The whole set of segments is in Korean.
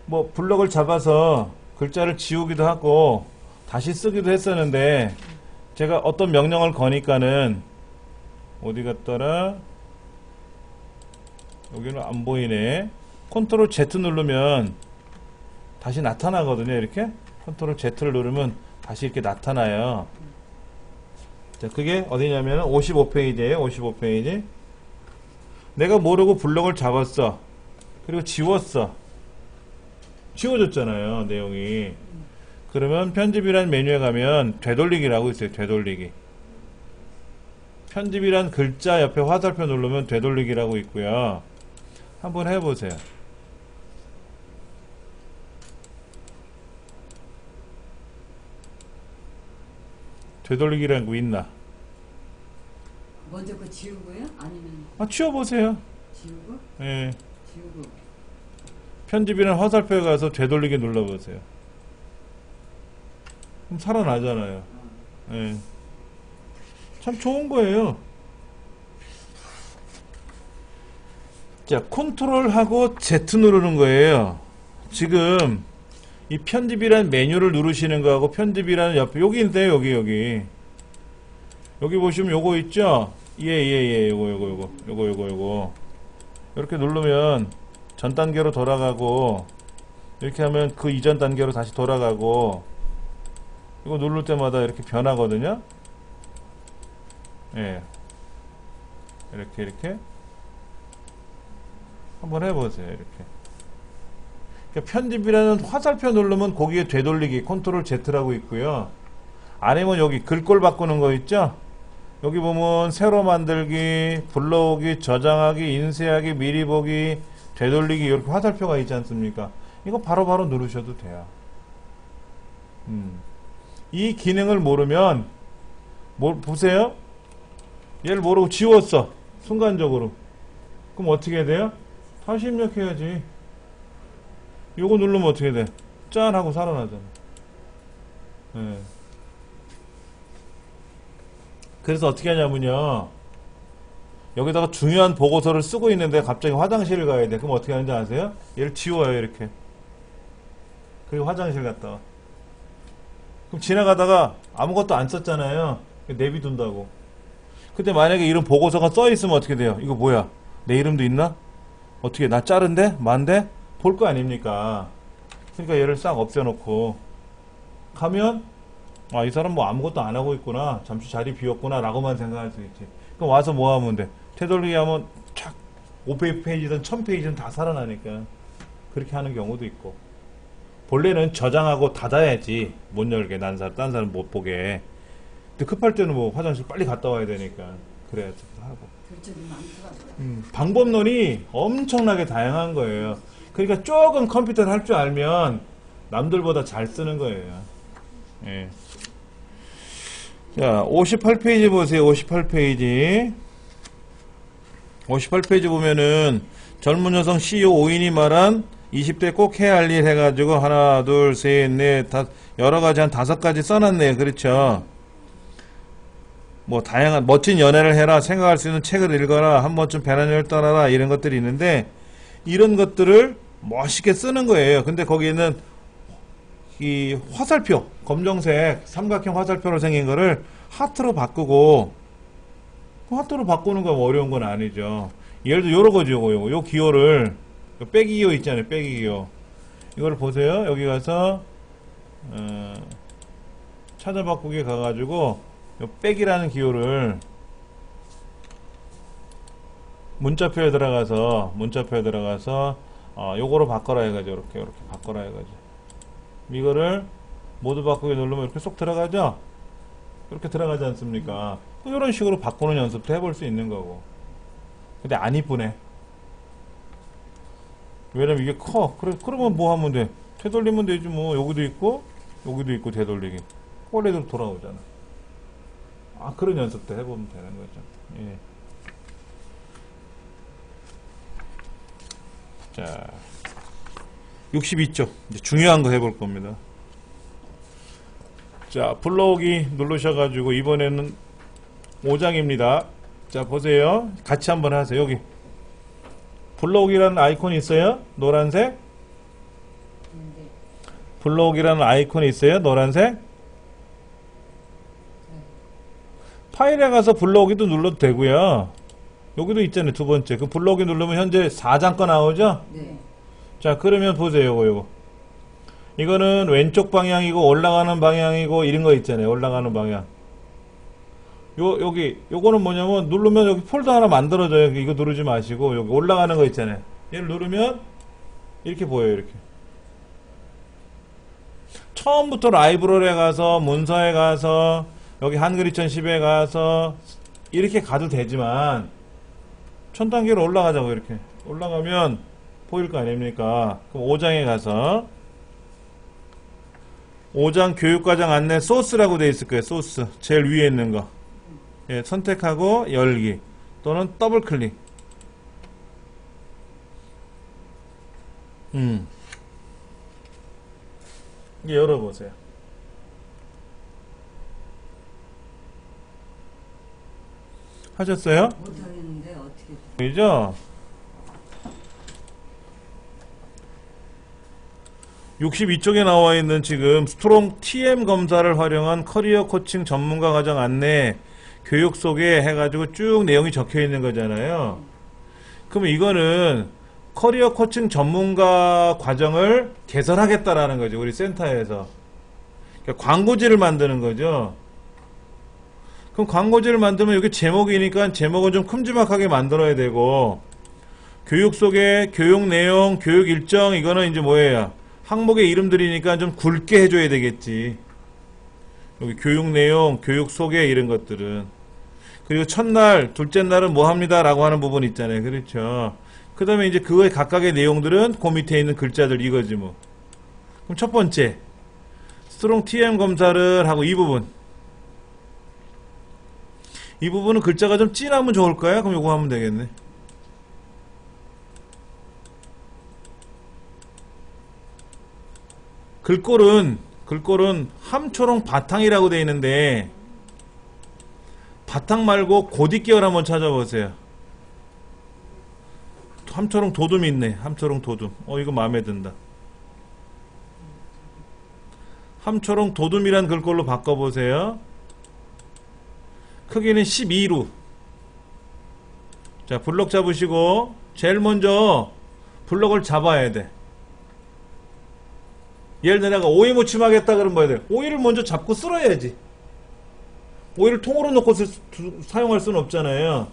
뭐 블럭을 잡아서 글자를 지우기도 하고 다시 쓰기도 했었는데 제가 어떤 명령을 거니까는 어디 갔더라? 여기는 안 보이네. 컨트롤 Z 누르면 다시 나타나거든요. 이렇게 컨트롤 Z를 누르면 다시 이렇게 나타나요. 자, 그게 어디냐면 55페이지에요. 55페이지. 내가 모르고 블럭을 잡았어. 그리고 지웠어. 지워졌잖아요, 내용이. 그러면 편집이라는 메뉴에 가면 되돌리기라고 있어요. 되돌리기. 편집이란 글자 옆에 화살표 누르면 되돌리기라고 있고요. 한번 해보세요. 되돌리기라는 거 있나? 먼저 그 지우고요? 아니면 지워보세요. 지우고? 예. 지우고. 편집이란 화살표에 가서 되돌리기 눌러보세요. 그럼 살아나잖아요. 예. 참 좋은 거예요. 자, 컨트롤하고 Z 누르는 거예요. 지금 이 편집이란 메뉴를 누르시는 거하고 편집이라는 옆에 여기 있는데 여기 보시면 요거 있죠? 예, 요거 이렇게 누르면 전 단계로 돌아가고 이렇게 하면 그 이전 단계로 다시 돌아가고 이거 누를 때마다 이렇게 변하거든요. 예. 이렇게 한번 해보세요. 이렇게. 그러니까 편집이라는 화살표 누르면 거기에 되돌리기 컨트롤 Z라고 있고요. 아니면 여기 글꼴 바꾸는 거 있죠? 여기 보면 새로 만들기, 불러오기, 저장하기, 인쇄하기, 미리 보기, 되돌리기 이렇게 화살표가 있지 않습니까? 이거 바로바로 누르셔도 돼요. 이 기능을 모르면 보세요. 얘를 모르고 지웠어. 순간적으로. 그럼 어떻게 해야 돼요? 다시 입력해야지. 요거 누르면 어떻게 돼? 짠 하고 살아나잖아. 네. 그래서 어떻게 하냐면요. 여기다가 중요한 보고서를 쓰고 있는데 갑자기 화장실을 가야 돼. 그럼 어떻게 하는지 아세요? 얘를 지워요. 이렇게. 그리고 화장실 갔다 와. 그럼 지나가다가 아무것도 안 썼잖아요. 내비둔다고. 근데 만약에 이런 보고서가 써 있으면 어떻게 돼요? 이거 뭐야? 내 이름도 있나? 어떻게 나 자른데? 만데? 볼 거 아닙니까? 그러니까 얘를 싹 없애놓고 가면 이 사람 뭐 아무것도 안 하고 있구나. 잠시 자리 비웠구나 라고만 생각할 수 있지. 그럼 와서 뭐 하면 돼? 되돌리기 하면 착 500페이지든 1000페이지든 다 살아나니까 그렇게 하는 경우도 있고. 본래는 저장하고 닫아야지 못 열게 딴 사람 못 보게. 근데 급할 때는 뭐 화장실 빨리 갔다 와야 되니까 그래야지 하고. 방법론이 엄청나게 다양한 거예요. 그러니까 조금 컴퓨터를 할 줄 알면 남들보다 잘 쓰는 거예요. 예. 자, 58페이지 보세요. 58페이지. 58페이지 보면은 젊은 여성 CEO 5인이 말한 20대 꼭 해야 할 일 해가지고 하나, 둘, 셋, 넷, 다섯, 여러 가지 한 5가지 써놨네요. 그렇죠? 뭐 다양한 멋진 연애를 해라, 생각할 수 있는 책을 읽어라, 한 번쯤 배낭여행을 떠나라 이런 것들이 있는데 이런 것들을 멋있게 쓰는 거예요. 근데 거기에는 이 화살표, 검정색 삼각형 화살표로 생긴 거를 하트로 바꾸고 하트로 바꾸는 거 어려운 건 아니죠. 예를 들어 요런 거죠. 요 기호를 빼기 기호 있잖아요. 빼기 기호. 이걸 보세요. 여기 가서 찾아 바꾸기 가가지고 요 빼기라는 기호를 문자표에 들어가서 요거로 바꿔라 해가지고 이렇게 바꿔라 해가지고 이거를 모두 바꾸기 누르면 이렇게 쏙 들어가죠. 이렇게 들어가지 않습니까? 이런 식으로 바꾸는 연습도 해볼 수 있는 거고. 근데 안 이쁘네. 왜냐면 이게 커. 그러면 뭐 하면 돼? 되돌리면 되지 뭐. 여기도 있고 되돌리기. 원래대로 돌아오잖아. 그런 연습도 해보면 되는 거죠. 예. 자, 62쪽. 이제 중요한 거 해볼 겁니다. 자, 불러오기 누르셔가지고 이번에는 5장입니다. 자, 보세요. 같이 한번 하세요. 여기 불러오기라는 아이콘이 있어요. 노란색. 블록이라는 아이콘이 있어요. 노란색. 파일에 가서 블록이도 눌러도 되고요. 여기도 있잖아요. 두 번째. 그 블록이 누르면 현재 4장 거 나오죠? 네. 자, 그러면 보세요. 요거. 이거는 왼쪽 방향이고 올라가는 방향이고 이런 거 있잖아요. 올라가는 방향. 요거는 뭐냐면 누르면 여기 폴더 하나 만들어져요. 이거 누르지 마시고 여기 올라가는 거 있잖아요. 얘를 누르면 이렇게 보여요. 이렇게. 처음부터 라이브러리에 가서 문서에 가서 여기 한글 2010에 가서 이렇게 가도 되지만 천 단계로 올라가자고. 이렇게 올라가면 보일 거 아닙니까? 그럼 5장에 가서 5장 교육과정 안내 소스라고 되어 있을 거예요. 소스 제일 위에 있는 거. 예, 선택하고 열기 또는 더블 클릭. 이제 열어보세요. 하셨어요? 못하겠는데 어떻게. 보이죠? 62쪽에 나와 있는 지금 스트롱 TM 검사를 활용한 커리어 코칭 전문가 과정 안내 교육 속에 해가지고 쭉 내용이 적혀 있는 거잖아요. 그러면 이거는 커리어 코칭 전문가 과정을 개설하겠다라는 거죠. 우리 센터에서. 그러니까 광고지를 만드는 거죠. 그럼 광고지를 만들면 여기 제목이니까 제목은 좀 큼지막하게 만들어야 되고, 교육 속에 교육 내용, 교육 일정, 이거는 이제 뭐예요? 항목의 이름들이니까 좀 굵게 해줘야 되겠지. 여기 교육 내용, 교육 소개 이런 것들은. 그리고 첫날, 둘째 날은 뭐 합니다 라고 하는 부분 있잖아요. 그렇죠. 그 다음에 이제 그거의 각각의 내용들은 그 밑에 있는 글자들 이거지 뭐. 그럼 첫 번째 스트롱 TM 검사를 하고 이 부분. 이 부분은 글자가 좀 진하면 좋을까요? 그럼 요거 하면 되겠네. 글꼴은 함초롱 바탕이라고 되어 있는데 바탕 말고 고딕계열 한번 찾아보세요. 함초롱 도둠이 있네. 함초롱 도둠. 이거 마음에 든다. 함초롱 도둠이란 글꼴로 바꿔보세요. 크기는 12루. 자, 블럭 잡으시고 제일 먼저 블럭을 잡아야 돼. 예를 들어 내가 오이 무침 하겠다 그러면 뭐야 돼? 오이를 먼저 잡고 쓸어야지. 오이를 통으로 넣고 사용할 수는 없잖아요.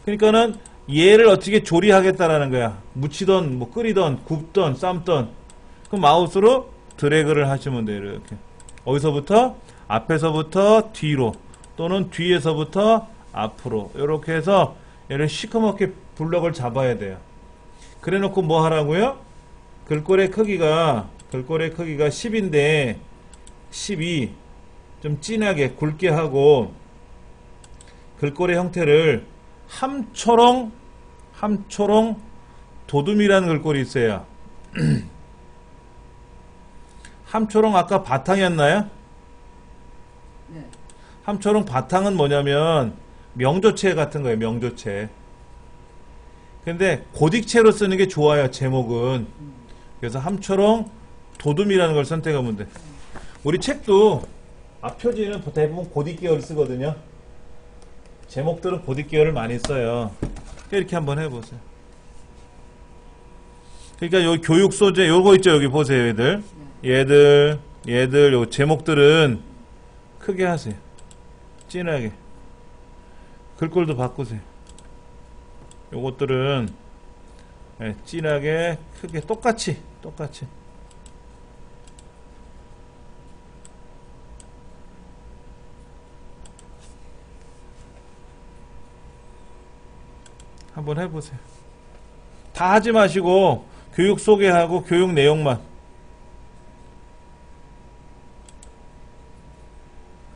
그러니까는 얘를 어떻게 조리하겠다라는 거야. 무치던 뭐 끓이던 굽던 삶던. 그럼 마우스로 드래그를 하시면 돼요. 이렇게. 어디서부터? 앞에서부터 뒤로 또는 뒤에서부터 앞으로 이렇게 해서 얘를 시커멓게 블럭을 잡아야 돼요. 그래 놓고 뭐 하라고요? 글꼴의 크기가 10인데 12 좀 진하게 굵게 하고 글꼴의 형태를 함초롱 도둠이라는 글꼴이 있어요. 함초롱 아까 바탕이었나요? 네. 함초롱 바탕은 뭐냐면 명조체 같은 거예요. 명조체. 근데 고딕체로 쓰는 게 좋아요. 제목은. 그래서 함초롱 도둠이라는 걸 선택하면 돼. 우리 책도 앞표지는 대부분 고딕계열 쓰거든요. 제목들은 고딕계열을 많이 써요. 이렇게 한번 해보세요. 그러니까 여기 교육 소재 요거 있죠. 여기 보세요. 얘들 요 제목들은 크게 하세요. 진하게. 글꼴도 바꾸세요. 요것들은 진하게 크게 똑같이 한번 해보세요. 다 하지 마시고 교육 소개하고 교육 내용만.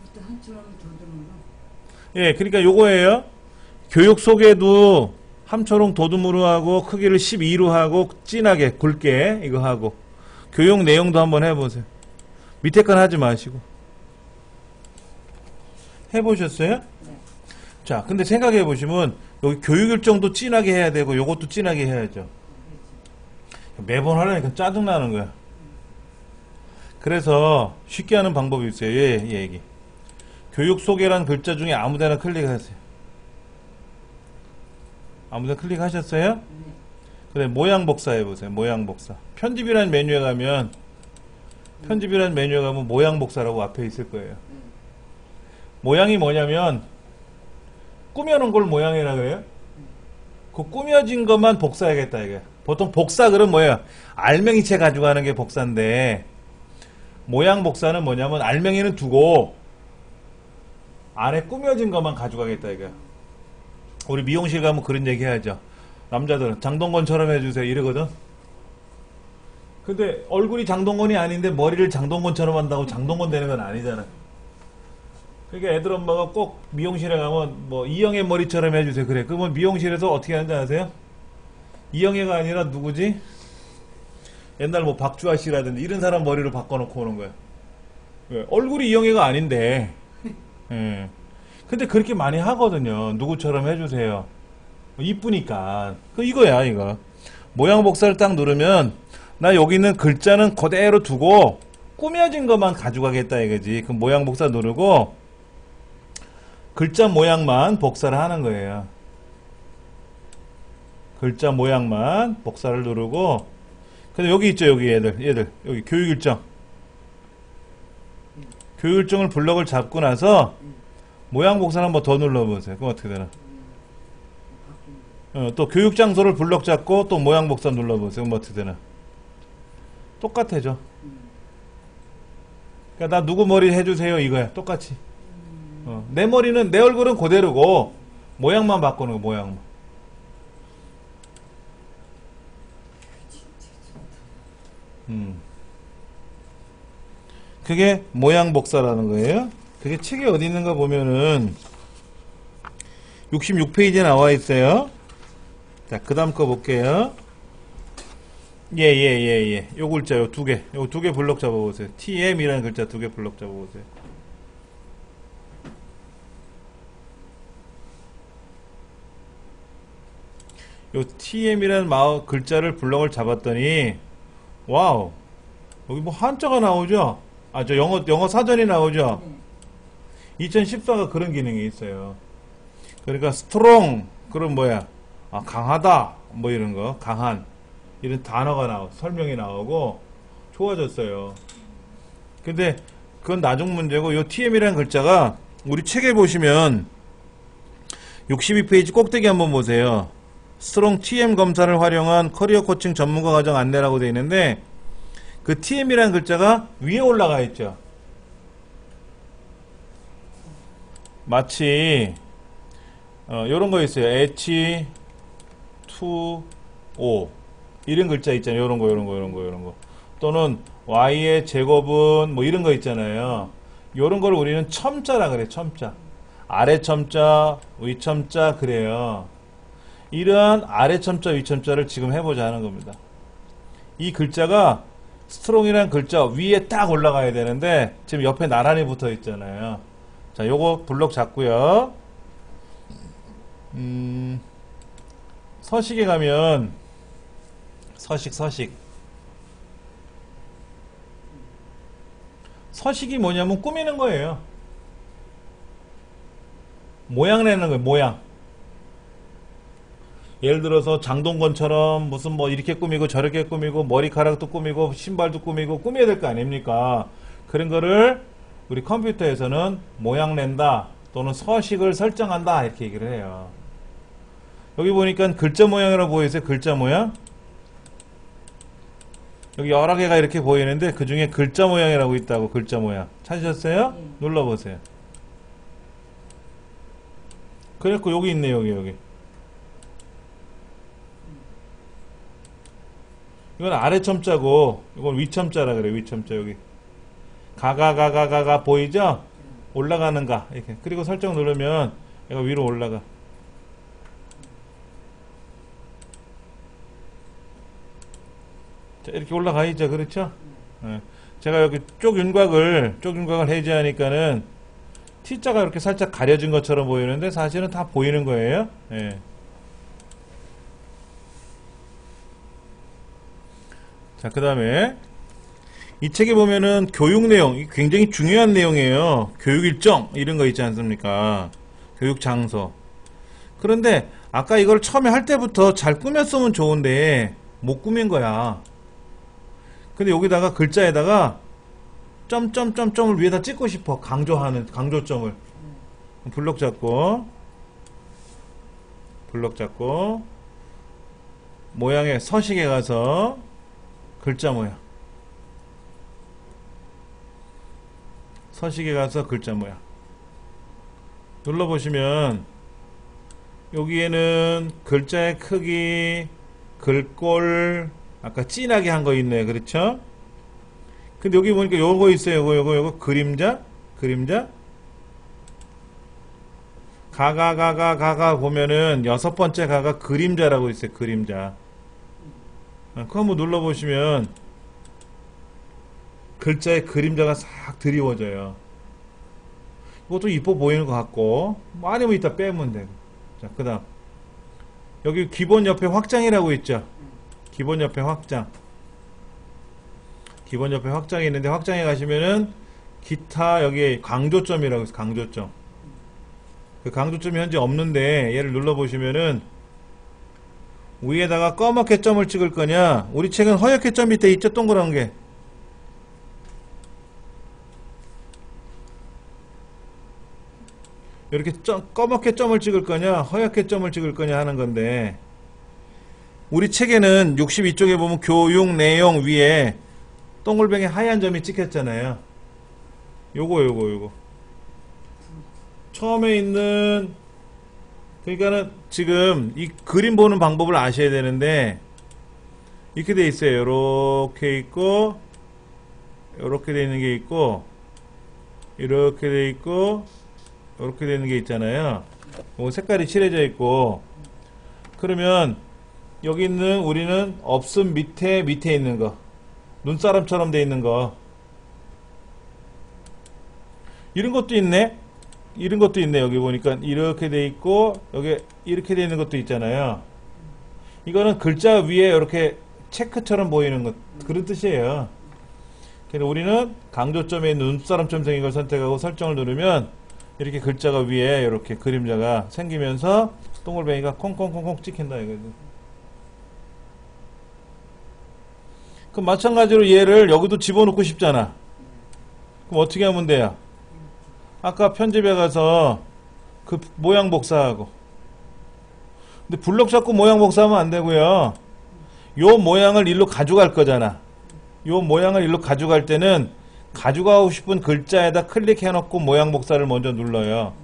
그것도 함초롱 도둠으로. 예, 그러니까 요거예요. 교육 소개도 함초롱 도둠으로 하고 크기를 12로 하고 진하게 굵게 이거 하고 교육 내용도 한번 해보세요. 밑에 건 하지 마시고. 해보셨어요? 네. 자, 근데 생각해 보시면 여기 교육 일정도 진하게 해야 되고 요것도 진하게 해야죠. 매번 하려니까 짜증나는 거야. 그래서 쉽게 하는 방법이 있어요. 예, 얘기. 교육 소개란 글자 중에 아무데나 클릭하세요. 아무데나 클릭하셨어요? 네. 그래, 모양 복사 해보세요. 모양 복사. 편집이라는 메뉴에 가면 모양 복사라고 앞에 있을 거예요. 모양이 뭐냐면 꾸며놓은 걸 모양이라 그래요. 그 꾸며진 것만 복사해야겠다 이게. 보통 복사 그럼 뭐예요? 알맹이체 가지고 하는 게 복사인데 모양 복사는 뭐냐면 알맹이는 두고 안에 꾸며진 것만 가져가겠다 이게. 우리 미용실 가면 그런 얘기 해야죠. 남자들은 장동건처럼 해주세요 이러거든. 근데 얼굴이 장동건이 아닌데 머리를 장동건처럼 한다고 장동건 되는 건 아니잖아. 그러니까 애들 엄마가 꼭 미용실에 가면 뭐 이영애 머리처럼 해주세요. 그래. 그러면 미용실에서 어떻게 하는지 아세요? 이영애가 아니라 누구지? 옛날 뭐 박주아 씨라든지 이런 사람 머리로 바꿔놓고 오는 거야. 왜? 얼굴이 이영애가 아닌데. 예. 근데 그렇게 많이 하거든요. 누구처럼 해주세요. 이쁘니까. 이거야 이거. 모양 복사를 딱 누르면 나 여기 있는 글자는 그대로 두고 꾸며진 것만 가져가겠다 이거지. 그 모양 복사 누르고 글자 모양만 복사를 하는 거예요. 글자 모양만 복사를 누르고. 근데 여기 있죠 여기 얘들 여기 교육일정. 교육일정을 블럭을 잡고 나서 모양 복사를 한번 더 눌러보세요. 그럼 어떻게 되나? 또 교육장소를 블럭 잡고 또 모양 복사 눌러보세요. 그럼 어떻게 되나? 똑같아져. 그러니까 나 누구 머리 해주세요 이거야. 똑같이. 내 머리는 내 얼굴은 그대로고 모양만 바꾸는 거 모양만. 그게 모양 복사라는 거예요. 그게 책에 어디 있는가 보면은 66페이지에 나와 있어요. 자, 그 다음 거 볼게요. 예. 요 글자, 요 두 개. 요 두 개 블럭 잡아보세요. TM이라는 글자 두 개 블럭 잡아보세요. 요 TM이라는 글자를 블럭을 잡았더니, 와우. 여기 뭐 한자가 나오죠? 아, 저 영어 사전이 나오죠? 2014가 그런 기능이 있어요. 그러니까 스트롱, 그럼 뭐야? 아, 강하다. 뭐 이런 거. 강한. 이런 단어가 설명이 나오고 좋아졌어요. 근데 그건 나중 문제고 요 TM이라는 글자가 우리 책에 보시면 62페이지 꼭대기 한번 보세요. 스트롱 TM 검사를 활용한 커리어 코칭 전문가 과정 안내라고 되어 있는데 그 TM이라는 글자가 위에 올라가 있죠. 마치 요런 거 있어요. H, 2, O 이런 글자 있잖아요. 요런 거. 또는 Y의 제곱은 뭐 이런 거 있잖아요. 요런 걸 우리는 첨자라 그래. 첨자. 아래 첨자, 위 첨자 그래요. 이러한 아래 첨자, 위 첨자를 지금 해보자 하는 겁니다. 이 글자가 스트롱이라는 글자 위에 딱 올라가야 되는데 지금 옆에 나란히 붙어 있잖아요. 자, 요거 블록 잡고요. 서식에 가면 서식이 뭐냐면 꾸미는 거예요. 모양 내는 거예요. 모양. 예를 들어서 장동건처럼 무슨 뭐 이렇게 꾸미고 저렇게 꾸미고 머리카락도 꾸미고 신발도 꾸미고 꾸며야 될 거 아닙니까? 그런 거를 우리 컴퓨터에서는 모양 낸다 또는 서식을 설정한다 이렇게 얘기를 해요. 여기 보니까 글자 모양이라고 보이세요? 글자 모양? 여기 여러 개가 이렇게 보이는데 그 중에 글자 모양이라고 있다고. 글자 모양 찾으셨어요? 눌러보세요. 그래갖고 여기 있네요. 여기 이건 아래 첨자고 이건 위 첨자라 그래요. 위 첨자. 여기 가가 보이죠? 올라가는 가 이렇게. 그리고 설정 누르면 얘가 위로 올라가. 자, 이렇게 올라가 있죠. 그렇죠? 네. 제가 여기 쪽 윤곽을 해제하니까는 T자가 이렇게 살짝 가려진 것처럼 보이는데 사실은 다 보이는 거예요. 네. 자, 그 다음에 이 책에 보면은 교육 내용, 이 굉장히 중요한 내용이에요. 교육 일정, 이런 거 있지 않습니까? 교육 장소. 그런데 아까 이걸 처음에 할 때부터 잘 꾸몄으면 좋은데 못 꾸민 거야. 근데 여기다가 글자에다가 점점점점을 위에다 찍고 싶어. 강조점을. 블록 잡고 모양의 서식에 가서 글자 모양. 서식에 가서 글자 모양. 눌러보시면 여기에는 글자의 크기, 글꼴, 아까 진하게 한 거 있네요. 그렇죠? 근데 여기 보니까 요거 있어요. 요거 그림자. 가가 보면은 6번째 가가 그림자라고 있어요. 그림자. 그거 한번 눌러보시면 글자의 그림자가 싹 드리워져요. 이것도 이뻐 보이는 것 같고 아니면 이따 빼면 되고. 자, 그 다음 여기 기본 옆에 확장이라고 있죠. 기본 옆에 확장이 있는데 확장에 가시면은 기타 여기 강조점이라고 있어요. 강조점. 그 강조점이 현재 없는데 얘를 눌러보시면은 위에다가 검게 점을 찍을 거냐, 우리 책은 허옇게 점 밑에 있죠. 동그란 게. 이렇게 검게 점을 찍을 거냐 허옇게 점을 찍을 거냐 하는 건데, 우리 책에는 62쪽에 보면 교육 내용 위에 동글뱅이 하얀 점이 찍혔잖아요. 요거 처음에 있는, 그러니까는 지금 이 그림 보는 방법을 아셔야 되는데 이렇게 돼 있어요. 요렇게 있고 요렇게 돼 있는 게 있고 이렇게 돼 있고 이렇게 되는 게 있잖아요. 색깔이 칠해져 있고, 그러면 여기 있는 우리는 없음 밑에 있는 거, 눈사람처럼 돼 있는 거, 이런 것도 있네. 여기 보니까 이렇게 돼 있고 여기 이렇게 돼 있는 것도 있잖아요. 이거는 글자 위에 이렇게 체크처럼 보이는 것, 그런 뜻이에요. 그래서 우리는 강조점에 눈사람처럼 생긴 걸 선택하고 설정을 누르면 이렇게 글자가 위에 이렇게 그림자가 생기면서 동글뱅이가 콩콩콩콩 찍힌다 이거죠. 그럼 마찬가지로 얘를 여기도 집어넣고 싶잖아. 그럼 어떻게 하면 돼요? 아까 편집에 가서 그 모양 복사하고. 근데 블록 잡고 모양 복사하면 안 되고요. 요 모양을 일로 가져갈 거잖아. 요 모양을 일로 가져갈 때는 가져가고 싶은 글자에다 클릭해놓고 모양 복사를 먼저 눌러요.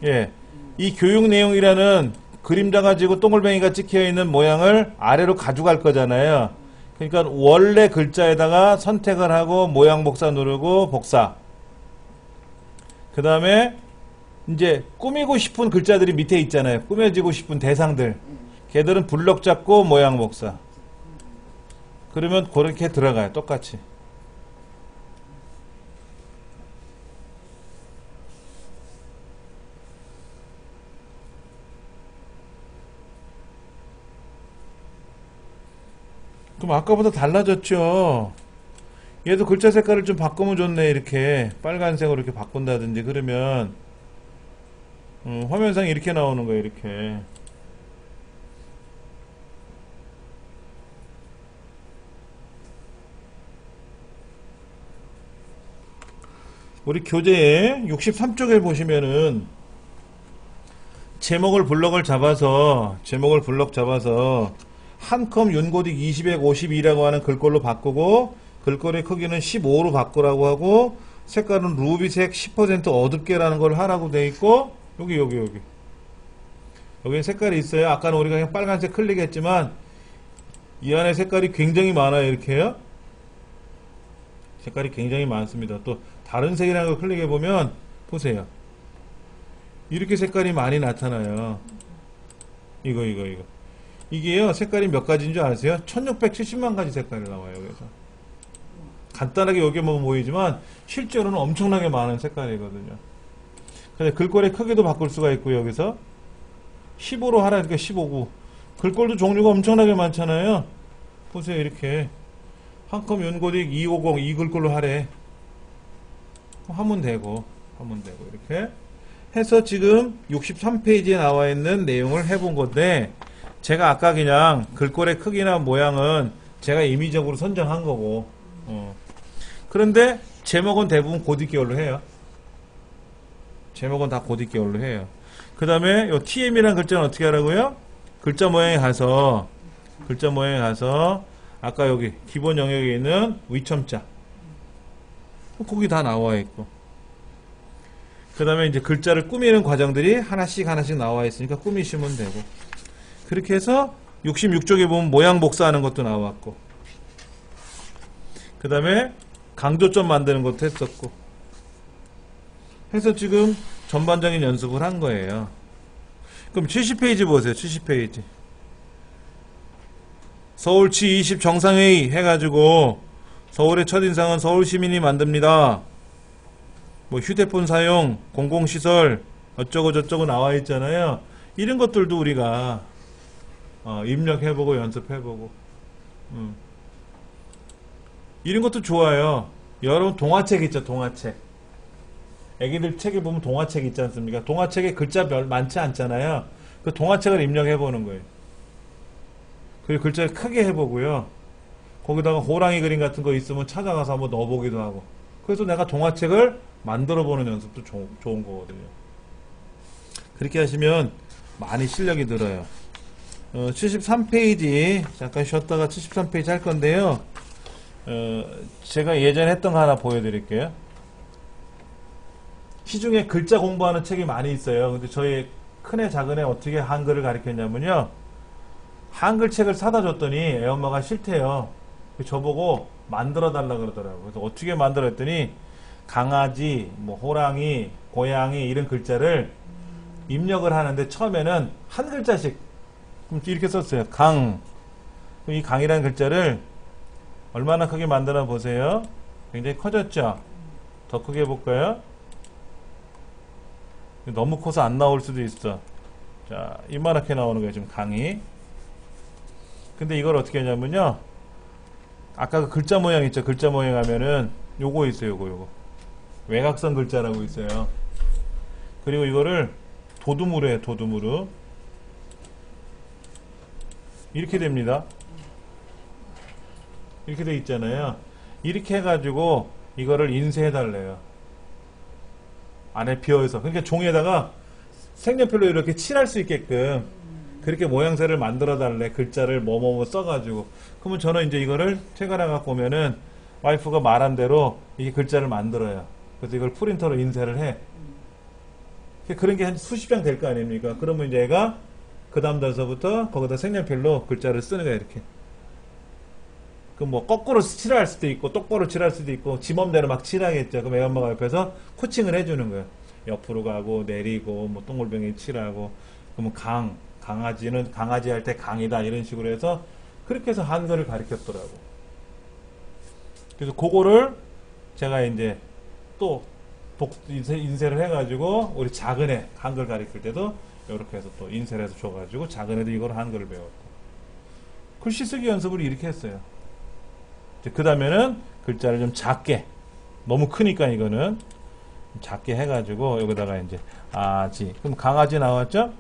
예, 이 교육 내용이라는 그림자 가지고 동글뱅이가 찍혀있는 모양을 아래로 가져갈 거잖아요. 그러니까 원래 글자에다가 선택을 하고 모양 복사 누르고 복사. 그 다음에 이제 꾸미고 싶은 글자들이 밑에 있잖아요. 꾸며지고 싶은 대상들. 걔들은 블럭 잡고 모양 복사. 그러면 그렇게 들어가요. 똑같이. 그럼 아까보다 달라졌죠. 얘도 글자 색깔을 좀 바꾸면 좋네. 이렇게 빨간색으로 이렇게 바꾼다든지 그러면 화면상에 이렇게 나오는 거예요. 이렇게. 우리 교재에 63쪽에 보시면은 제목을 블럭 잡아서 한 컴 윤고딕 2052라고 하는 글꼴로 바꾸고, 글꼴의 크기는 15로 바꾸라고 하고, 색깔은 루비색 10% 어둡게라는 걸 하라고 돼 있고, 여기 색깔이 있어요. 아까는 우리가 그냥 빨간색 클릭했지만 이 안에 색깔이 굉장히 많아요. 이렇게요. 색깔이 굉장히 많습니다. 또 다른 색이라는 걸 클릭해 보면 보세요. 이렇게 색깔이 많이 나타나요. 이거. 이게요, 색깔이 몇 가지인 줄 아세요? 1670만 가지 색깔이 나와요. 그래서 간단하게 여기만 보이지만 실제로는 엄청나게 많은 색깔이거든요. 근데 글꼴의 크기도 바꿀 수가 있고요. 여기서 15로 하라니까 15구. 글꼴도 종류가 엄청나게 많잖아요. 보세요. 이렇게 한 컴 연고딕 250 이글 걸로 하래. 하면 되고 이렇게 해서 지금 63페이지에 나와 있는 내용을 해본 건데, 제가 아까 그냥 글꼴의 크기나 모양은 제가 임의적으로 선정한 거고, 그런데 제목은 대부분 고딕계열로 해요. 제목은 다 고딕계열로 해요. 그 다음에 요 TM이라는 글자는 어떻게 하라고요? 글자 모양에 가서 아까 여기 기본 영역에 있는 위첨자 거기 다 나와 있고, 그 다음에 이제 글자를 꾸미는 과정들이 하나씩 나와 있으니까 꾸미시면 되고, 그렇게 해서 66쪽에 보면 모양 복사하는 것도 나왔고, 그 다음에 강조점 만드는 것도 했었고 해서 지금 전반적인 연습을 한 거예요. 그럼 70페이지 보세요. 70페이지 서울치 20 정상회의 해가지고 서울의 첫인상은 서울시민이 만듭니다. 뭐 휴대폰 사용, 공공시설 어쩌고 저쩌고 나와 있잖아요. 이런 것들도 우리가 입력해보고 연습해보고, 이런 것도 좋아요. 여러분 동화책 있죠. 동화책 애기들 책에 보면 동화책 있지 않습니까? 동화책에 글자 많지 않잖아요. 그 동화책을 입력해보는 거예요. 그리고 글자를 크게 해보고요. 거기다가 호랑이 그림 같은 거 있으면 찾아가서 한번 넣어보기도 하고, 그래서 내가 동화책을 만들어보는 연습도 좋은 거거든요. 그렇게 하시면 많이 실력이 늘어요. 73페이지 잠깐 쉬었다가 73페이지 할 건데요. 제가 예전에 했던 거 하나 보여드릴게요. 시중에 글자 공부하는 책이 많이 있어요. 근데 저희 큰애 작은애 어떻게 한글을 가르쳤냐면요, 한글 책을 사다 줬더니 애엄마가 싫대요. 저보고 만들어 달라 그러더라고요. 그래서 어떻게 만들어 했더니 강아지, 뭐 호랑이, 고양이 이런 글자를 입력을 하는데 처음에는 한 글자씩 이렇게 썼어요. 강. 이 강이라는 글자를 얼마나 크게 만들어 보세요. 굉장히 커졌죠? 더 크게 해볼까요? 너무 커서 안 나올 수도 있어. 자, 이만하게 나오는 거예요. 지금 강이. 근데 이걸 어떻게 하냐면요, 아까 그 글자 모양 있죠? 글자 모양 하면은 요거 있어요. 요거 외곽선 글자라고 있어요. 그리고 이거를 도둠으로 해요. 도둠으로 이렇게 됩니다. 이렇게 돼 있잖아요. 이렇게 해가지고 이거를 인쇄해 달래요. 안에 비어있어. 그러니까 종이에다가 색연필로 이렇게 칠할 수 있게끔 그렇게 모양새를 만들어 달래. 글자를 뭐뭐 써가지고. 그러면 저는 이제 이거를 퇴근해 갖고 오면은 와이프가 말한 대로 이 글자를 만들어요. 그래서 이걸 프린터로 인쇄를 해. 그런 게 한 수십 장 될 거 아닙니까? 그러면 이제 얘가 그 다음 달서부터 거기다 색연필로 글자를 쓰는 거야. 이렇게. 그 뭐 거꾸로 칠할 수도 있고 똑바로 칠할 수도 있고 지 맘대로 막 칠하겠죠. 그럼 애 엄마가 옆에서 코칭을 해주는 거예요. 옆으로 가고 내리고 뭐 동글뱅이 칠하고. 그러면 강아지는 강아지 할 때 강이다 이런 식으로 해서 그렇게 해서 한글을 가르쳤더라고. 그래서 그거를 제가 이제 또 인쇄를 해가지고 우리 작은 애 한글 가르칠 때도 이렇게 해서 또 인쇄를 해서 줘가지고 작은 애도 이걸 한글을 배웠고, 글씨 쓰기 연습을 이렇게 했어요. 그 다음에는 글자를 좀 작게, 너무 크니까 이거는 작게 해가지고 여기다가 이제 아지, 그럼 강아지 나왔죠?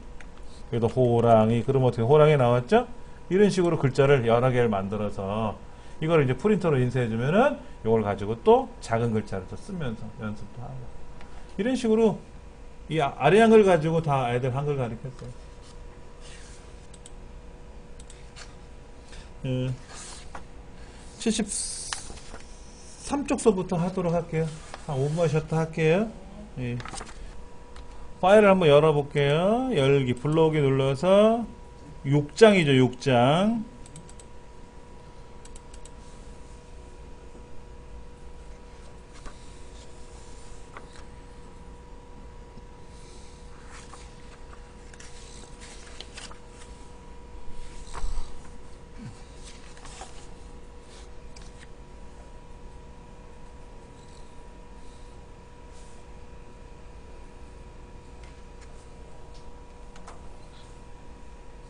여기다 호랑이, 그럼 어떻게 호랑이 나왔죠? 이런 식으로 글자를 여러 개를 만들어서 이걸 이제 프린터로 인쇄해주면은 이걸 가지고 또 작은 글자를 또 쓰면서 연습도 하고, 이런 식으로 이 아래 한글 가지고 다 애들 한글 가르쳤어요. 73쪽서부터 하도록 할게요. 한 5분만 쉬었다 할게요. 예. 파일을 한번 열어볼게요. 열기, 불러오기 눌러서 6장이죠. 6장.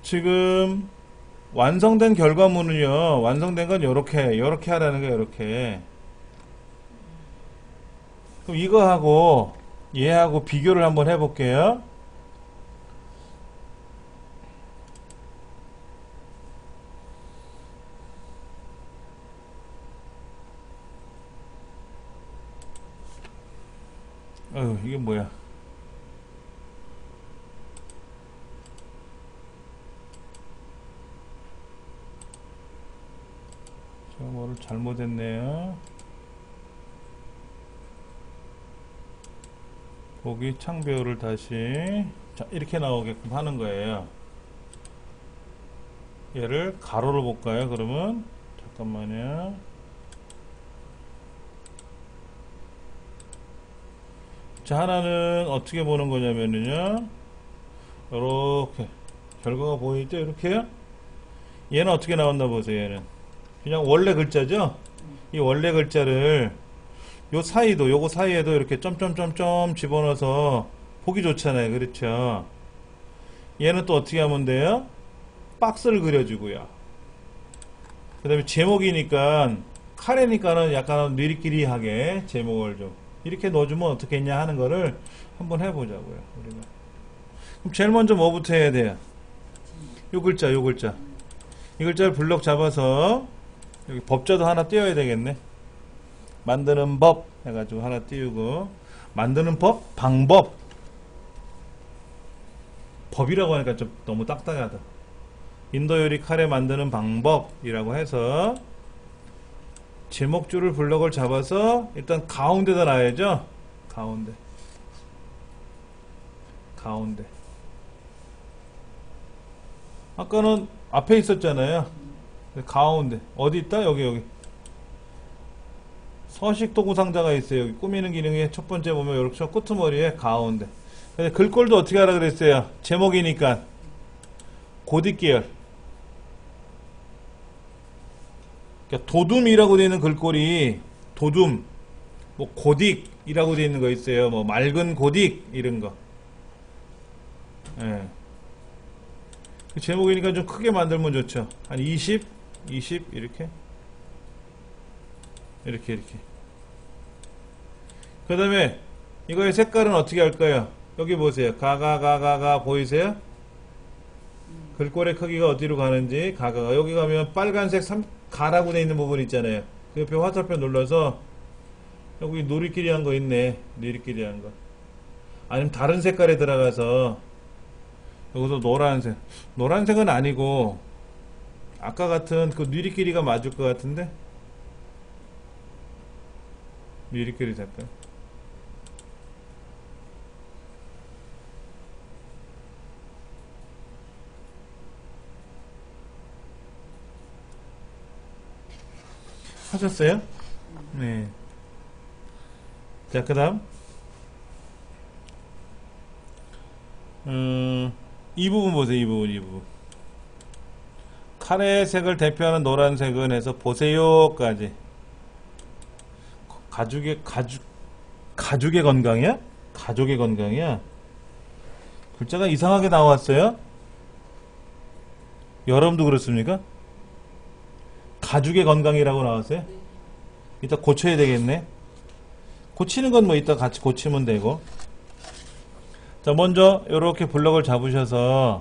지금 완성된 결과물은요, 완성된 건 요렇게 하라는 거예요, 요렇게. 그럼 이거하고 얘하고 비교를 한번 해볼게요. 이게 뭐야? 제가 뭐를 잘못했네요. 보기 창배우를 다시 자, 이렇게 나오게끔 하는 거예요. 얘를 가로로 볼까요? 그러면 잠깐만요. 자, 하나는 어떻게 보는 거냐면요, 이렇게 결과가 보이죠? 이렇게요. 얘는 어떻게 나왔나 보세요. 얘는 그냥 원래 글자죠. 이 원래 글자를 요 사이도, 요거 사이에도 이렇게 점점점점 집어넣어서 보기 좋잖아요. 그렇죠? 얘는 또 어떻게 하면 돼요? 박스를 그려주고요. 그 다음에 제목이니까, 카레니까는 약간 느리끼리하게 제목을 좀 이렇게 넣어주면 어떻게 했냐 하는 거를 한번 해보자고요. 우리가. 그럼 제일 먼저 뭐부터 해야 돼요? 요 글자, 요 글자. 이 글자를 블럭 잡아서 여기 법자도 하나 띄워야 되겠네. 만드는 법 해가지고 하나 띄우고, 만드는 법, 방법. 법이라고 하니까 좀 너무 딱딱하다. 인도 요리 카레 만드는 방법이라고 해서 제목줄을 블럭을 잡아서 일단 가운데다 놔야죠. 가운데. 아까는 앞에 있었잖아요. 가운데. 어디 있다? 여기. 서식 도구 상자가 있어요. 여기 꾸미는 기능에 첫 번째 보면 이렇게 끄트머리에 가운데. 근데 글꼴도 어떻게 하라 그랬어요? 제목이니까 고딕 계열. 그러니까 도둠이라고 되어 있는 글꼴이 도둠, 뭐 고딕이라고 되어 있는 거 있어요. 뭐 맑은 고딕 이런 거. 예. 그 제목이니까 좀 크게 만들면 좋죠. 한 20 이렇게. 그 다음에 이거의 색깔은 어떻게 할까요? 여기 보세요. 가가 보이세요? 글꼴의 크기가 어디로 가는지 가가. 여기 가면 빨간색 가라고 되어 있는 부분 있잖아요. 그 옆에 화살표 눌러서 여기 누리끼리 한 거 있네. 누리끼리 한 거. 아니면 다른 색깔에 들어가서 여기서 노란색은 아니고 아까 같은 그 누리끼리가 맞을 것 같은데, 누리끼리 색깔. 하셨어요? 네. 자, 그 다음 이 부분 보세요. 이 부분. 카레 색을 대표하는 노란색은 해서 보세요까지. 가죽의 건강이야? 가족의 건강이야? 글자가 이상하게 나왔어요? 여러분도 그렇습니까? 가죽의 건강이라고 나왔어요? 이따 고쳐야 되겠네. 고치는 건 뭐 이따 같이 고치면 되고. 자, 먼저 이렇게 블럭을 잡으셔서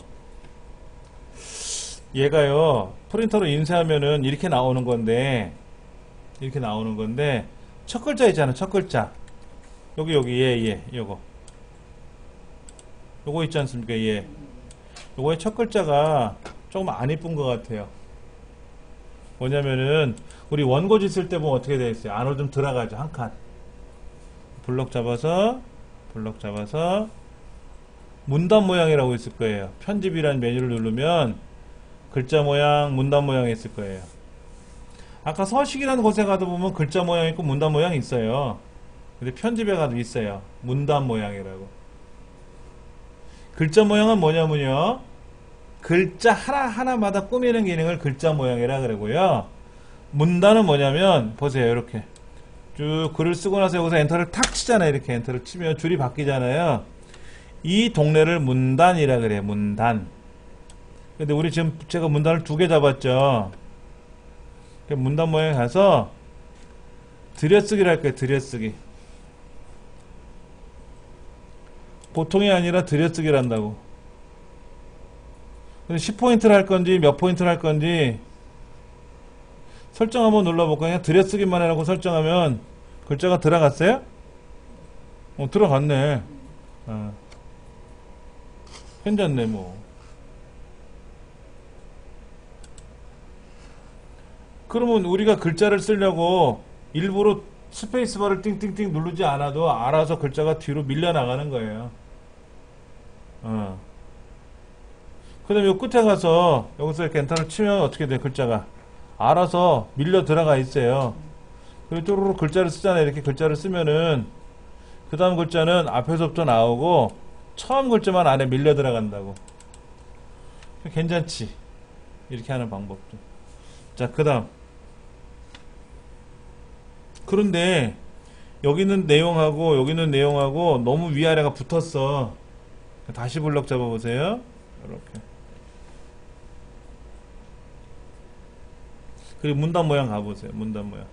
얘가요, 프린터로 인쇄하면은 이렇게 나오는 건데 첫 글자 있잖아. 첫 글자 여기 요거 있지 않습니까? 요거의 첫 글자가 조금 안 이쁜 것 같아요. 뭐냐면은 우리 원고지 쓸 때 보면 어떻게 되어 있어요? 안으로 좀 들어가죠. 한 칸. 블럭 잡아서 문단 모양이라고 있을 거예요. 편집이라는 메뉴를 누르면 글자 모양, 문단 모양이 있을 거예요. 아까 서식이라는 곳에 가도 보면 글자 모양 있고 문단 모양이 있어요. 근데 편집에 가도 있어요. 문단 모양이라고. 글자 모양은 뭐냐면요, 글자 하나마다 꾸미는 기능을 글자 모양이라 그러고요. 문단은 뭐냐면 보세요. 이렇게 쭉 글을 쓰고 나서 여기서 엔터를 탁 치잖아요. 이렇게 엔터를 치면 줄이 바뀌잖아요. 이 동네를 문단이라 그래요. 문단. 근데 우리 지금 제가 문단을 2개 잡았죠. 문단 모양에 가서 들여쓰기를 할 거예요. 들여쓰기. 보통이 아니라 들여쓰기를 한다고. 근데 10포인트를 할 건지 몇 포인트를 할 건지 설정 한번 눌러볼까요? 그냥 들여쓰기만 해놓고 설정하면 글자가 들어갔어요? 들어갔네. 괜찮네 뭐. 그러면 우리가 글자를 쓰려고 일부러 스페이스바를 띵띵띵 누르지 않아도 알아서 글자가 뒤로 밀려나가는 거예요. 그 다음에 요 끝에 가서 여기서 이렇게 엔터를 치면 어떻게 돼? 글자가 알아서 밀려 들어가 있어요. 그리고 쪼르르 글자를 쓰잖아요. 이렇게 글자를 쓰면은 그 다음 글자는 앞에서부터 나오고 처음 글자만 안에 밀려 들어간다고. 괜찮지? 이렇게 하는 방법도. 자, 그 다음. 그런데 여기는 내용하고 여기는 내용하고 너무 위아래가 붙었어. 다시 블럭 잡아보세요. 이렇게. 그리고 문단 모양 가보세요. 문단 모양.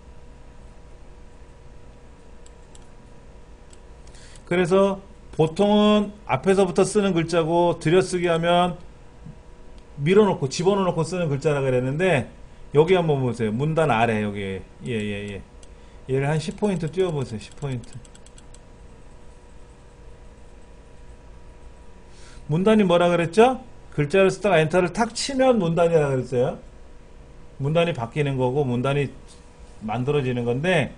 그래서 보통은 앞에서부터 쓰는 글자고 들여쓰기 하면 밀어놓고 집어넣고 쓰는 글자라 그랬는데 여기 한번 보세요. 문단 아래 여기 예. 얘를 한 10포인트 띄워보세요. 10포인트. 문단이 뭐라 그랬죠? 글자를 쓰다가 엔터를 탁 치면 문단이라 그랬어요. 문단이 바뀌는 거고 문단이 만들어지는 건데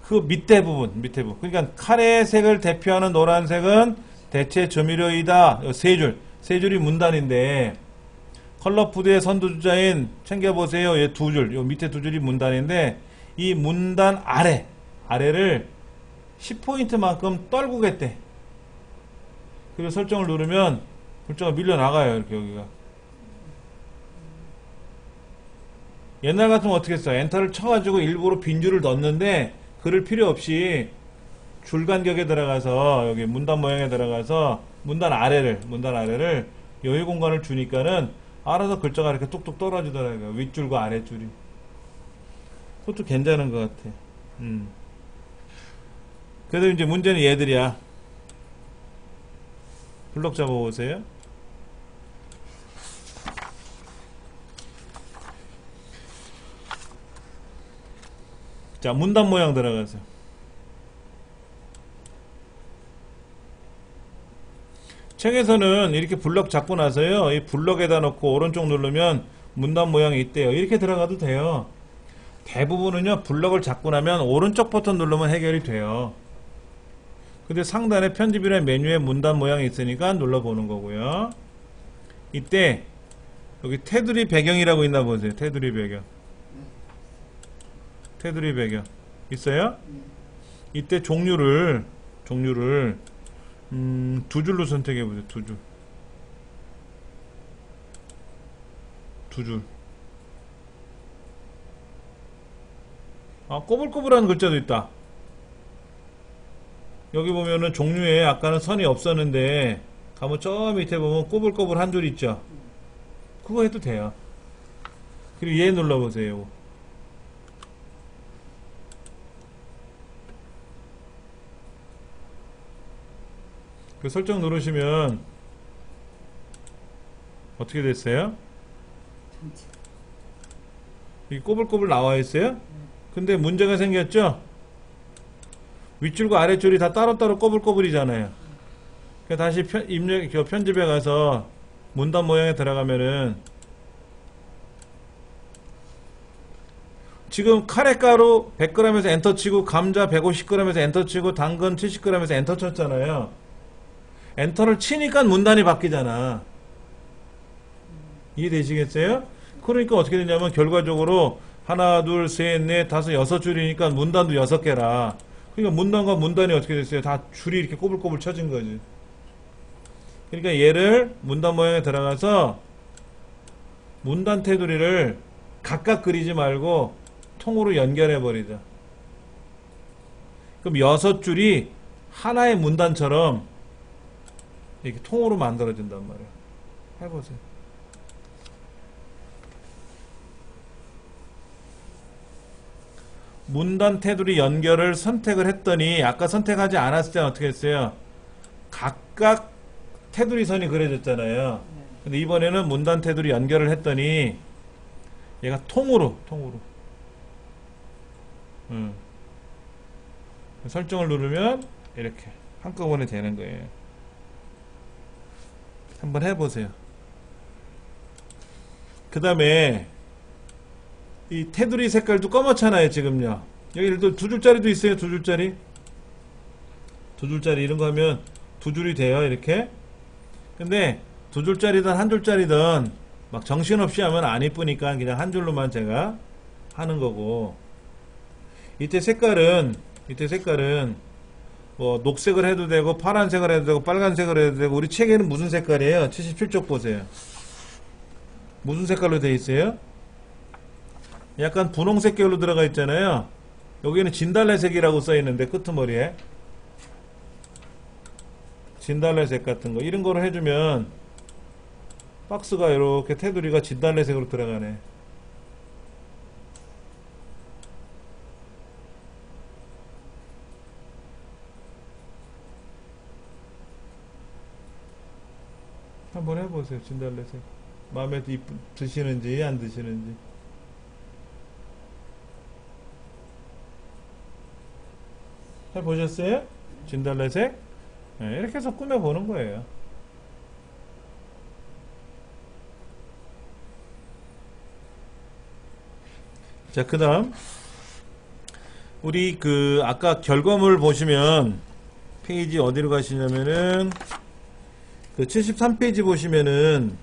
그 밑에 부분. 그러니까 카레의 색을 대표하는 노란색은 대체 조미료이다. 세 줄이 문단인데 컬러푸드의 선두주자인 챙겨보세요. 얘 2줄. 요 밑에 2줄이 문단인데 이 문단 아래를 10포인트만큼 떨구겠대. 그리고 설정을 누르면 글자가 밀려나가요. 이렇게 여기가. 옛날 같으면 어떻게 했어요? 엔터를 쳐가지고 일부러 빈줄을 넣었는데 그럴 필요 없이 줄 간격에 들어가서 여기 문단 모양에 들어가서 문단 아래를 여유 공간을 주니까는 알아서 글자가 이렇게 뚝뚝 떨어지더라고요. 윗줄과 아랫줄이. 그것도 괜찮은 것 같아. 그래도 이제 문제는 얘들이야. 블럭 잡아보세요. 자, 문단 모양 들어가세요. 책에서는 이렇게 블럭 잡고 나서요. 이 블럭에다 놓고 오른쪽 누르면 문단 모양이 있대요. 이렇게 들어가도 돼요. 대부분은요. 블럭을 잡고 나면 오른쪽 버튼 누르면 해결이 돼요. 근데 상단에 편집이라는 메뉴에 문단 모양이 있으니까 눌러보는 거고요. 이때 여기 테두리 배경이라고 있나 보세요. 테두리 배경 있어요? 이때 종류를 2줄로 선택해 보세요. 2줄. 꼬불꼬불한 글자도 있다. 여기 보면은 종류에 아까는 선이 없었는데 가면 저 밑에 보면 꼬불꼬불 한 줄 있죠. 그거 해도 돼요. 그리고 얘 눌러보세요. 그 설정 누르시면 어떻게 됐어요? 이 꼬불꼬불 나와 있어요? 근데 문제가 생겼죠? 윗줄과 아랫줄이 다 따로따로 꼬불꼬불이잖아요. 다시 편집에 가서 문단 모양에 들어가면은 지금 카레가루 100g에서 엔터 치고 감자 150g에서 엔터 치고 당근 70g에서 엔터 쳤잖아요. 엔터를 치니까 문단이 바뀌잖아. 이해되시겠어요? 그러니까 어떻게 되냐면 결과적으로 하나, 둘, 셋, 넷, 다섯, 6줄이니까 문단도 6개라. 그러니까 문단과 문단이 어떻게 됐어요? 다 줄이 이렇게 꼬불꼬불 쳐진 거지. 그러니까 얘를 문단 모양에 들어가서 문단 테두리를 각각 그리지 말고 통으로 연결해 버리자. 그럼 6줄이 하나의 문단처럼 이렇게 통으로 만들어진단 말이에요. 해보세요. 문단 테두리 연결을 선택을 했더니 아까 선택하지 않았을 때는 어떻게 했어요? 각각 테두리 선이 그려졌잖아요. 네. 근데 이번에는 문단 테두리 연결을 했더니 얘가 통으로 설정을 누르면 이렇게 한꺼번에 되는 거예요. 한번 해보세요. 그 다음에 이 테두리 색깔도 검었잖아요. 지금요. 여기 예를 들어 두 줄짜리도 있어요. 두 줄짜리 이런 거 하면 두 줄이 돼요. 이렇게. 근데 두 줄짜리든 한 줄짜리든 막 정신없이 하면 안 이쁘니까 그냥 한 줄로만 제가 하는 거고, 이때 색깔은 뭐 녹색을 해도 되고 파란색을 해도 되고 빨간색을 해도 되고. 우리 책에는 무슨 색깔이에요? 77쪽 보세요. 무슨 색깔로 되어 있어요? 약간 분홍색 계열로 들어가 있잖아요. 여기는 진달래색이라고 써 있는데 끄트머리에 진달래색 같은 거 이런 거를 해주면 박스가 이렇게 테두리가 진달래색으로 들어가네. 한번 해보세요. 진달래색 마음에 드시는지 안 드시는지. 해보셨어요? 진달래색? 네, 이렇게 해서 꾸며보는 거예요. 자, 그 다음 우리 아까 결과물 보시면 페이지 어디로 가시냐면은 73페이지 보시면은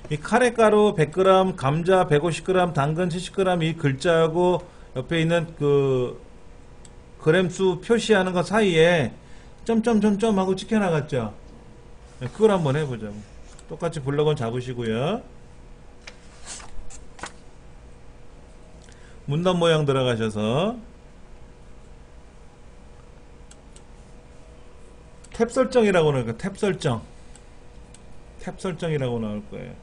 이 카레가루 100g, 감자 150g, 당근 70g 이 글자하고 옆에 있는 그램수 표시하는 거 사이에 점점점점 하고 찍혀나갔죠. 그걸 한번 해보자고. 똑같이 블럭은 잡으시고요. 문단 모양 들어가셔서 탭 설정이라고 나올 거예요. 탭 설정. 탭 설정이라고 나올 거예요.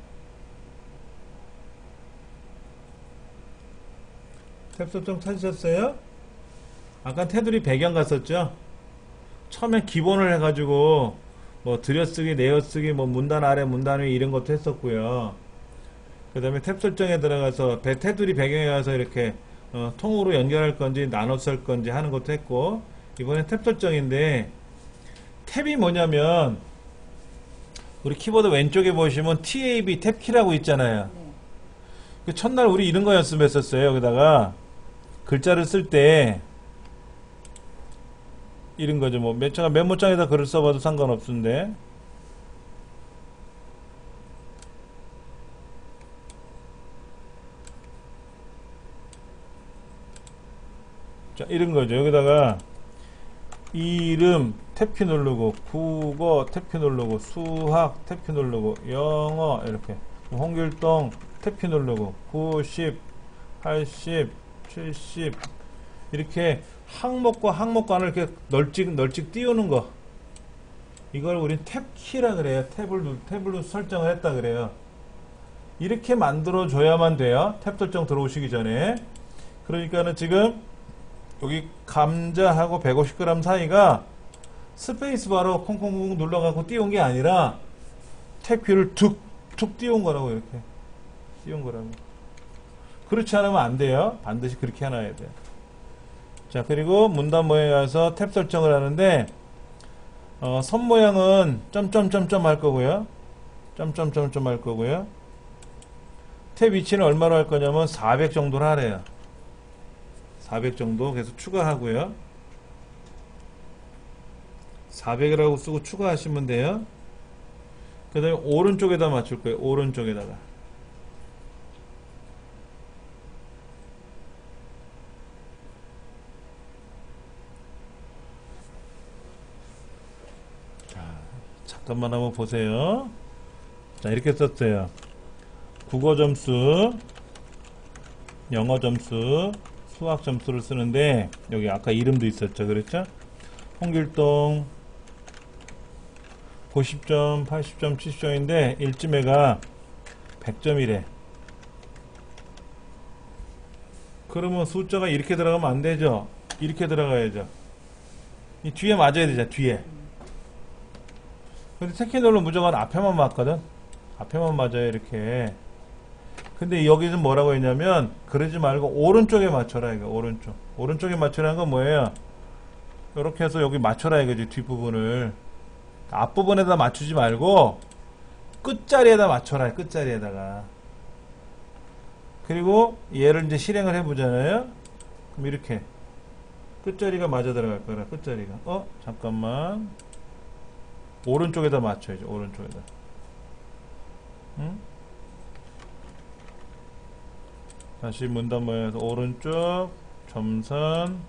탭 설정 찾으셨어요? 아까 테두리 배경 갔었죠? 처음에 기본을 해가지고 뭐 들여쓰기, 내어쓰기, 뭐 문단 아래, 문단 위 이런 것도 했었고요. 그 다음에 탭 설정에 들어가서 테두리 배경에 가서 이렇게 통으로 연결할 건지 나눠서 할 건지 하는 것도 했고, 이번엔 탭 설정인데 탭이 뭐냐면 우리 키보드 왼쪽에 보시면 TAB 탭 키라고 있잖아요. 네. 그 첫날 우리 이런 거 연습했었어요. 여기다가 글자를 쓸 때 이런 거죠. 뭐 제가 메모장에다 글을 써봐도 상관없는데, 자, 이런 거죠. 여기다가 이름 탭키 누르고, 국어 탭키 누르고, 수학 탭키 누르고, 영어 이렇게, 홍길동 탭키 누르고, 90, 80, 70 이렇게 항목과 항목 간을 이렇게 널찍 띄우는 거, 이걸 우린 탭키라 그래요. 탭으로 설정을 했다 그래요. 이렇게 만들어 줘야만 돼요. 탭 설정 들어오시기 전에. 그러니까는 지금 여기 감자하고 150g 사이가 스페이스바로 콩콩콩 눌러갖고 띄운 게 아니라 탭키를 툭툭 띄운 거라고. 이렇게 띄운 거라고. 그렇지 않으면 안 돼요. 반드시 그렇게 해놔야 돼요. 자, 그리고 문단 모양에 가서 탭 설정을 하는데 선 모양은 점점점점 할 거고요. 점점점점 할 거고요. 탭 위치는 얼마로 할 거냐면 400 정도로 하래요. 400 정도 계속 추가하고요. 400이라고 쓰고 추가하시면 돼요. 그 다음에 오른쪽에다 맞출 거예요. 오른쪽에다가. 자, 잠깐만 한번 보세요. 자, 이렇게 썼어요. 국어 점수, 영어 점수, 수학 점수를 쓰는데 여기 아까 이름도 있었죠. 그랬죠? 홍길동 90점, 80점, 70점인데 1쯤에가 100점이래. 그러면 숫자가 이렇게 들어가면 안 되죠. 이렇게 들어가야죠. 이 뒤에 맞아야 되잖아, 뒤에. 근데 테키놀로 무조건 앞에만 맞거든. 앞에만 맞아요, 이렇게. 근데 여기는 뭐라고 했냐면, 그러지 말고 오른쪽에 맞춰라, 이거, 오른쪽. 오른쪽에 맞추라는 건 뭐예요? 이렇게 해서 여기 맞춰라, 이거지, 뒷부분을. 앞부분에다 맞추지 말고, 끝자리에다 맞춰라, 끝자리에다가. 그리고 얘를 이제 실행을 해보잖아요. 그럼 이렇게. 끝자리가 맞아 들어갈 거라, 끝자리가. 잠깐만. 오른쪽에다 맞춰야죠, 오른쪽에다. 응? 다시 문단 모양에서 오른쪽, 점선,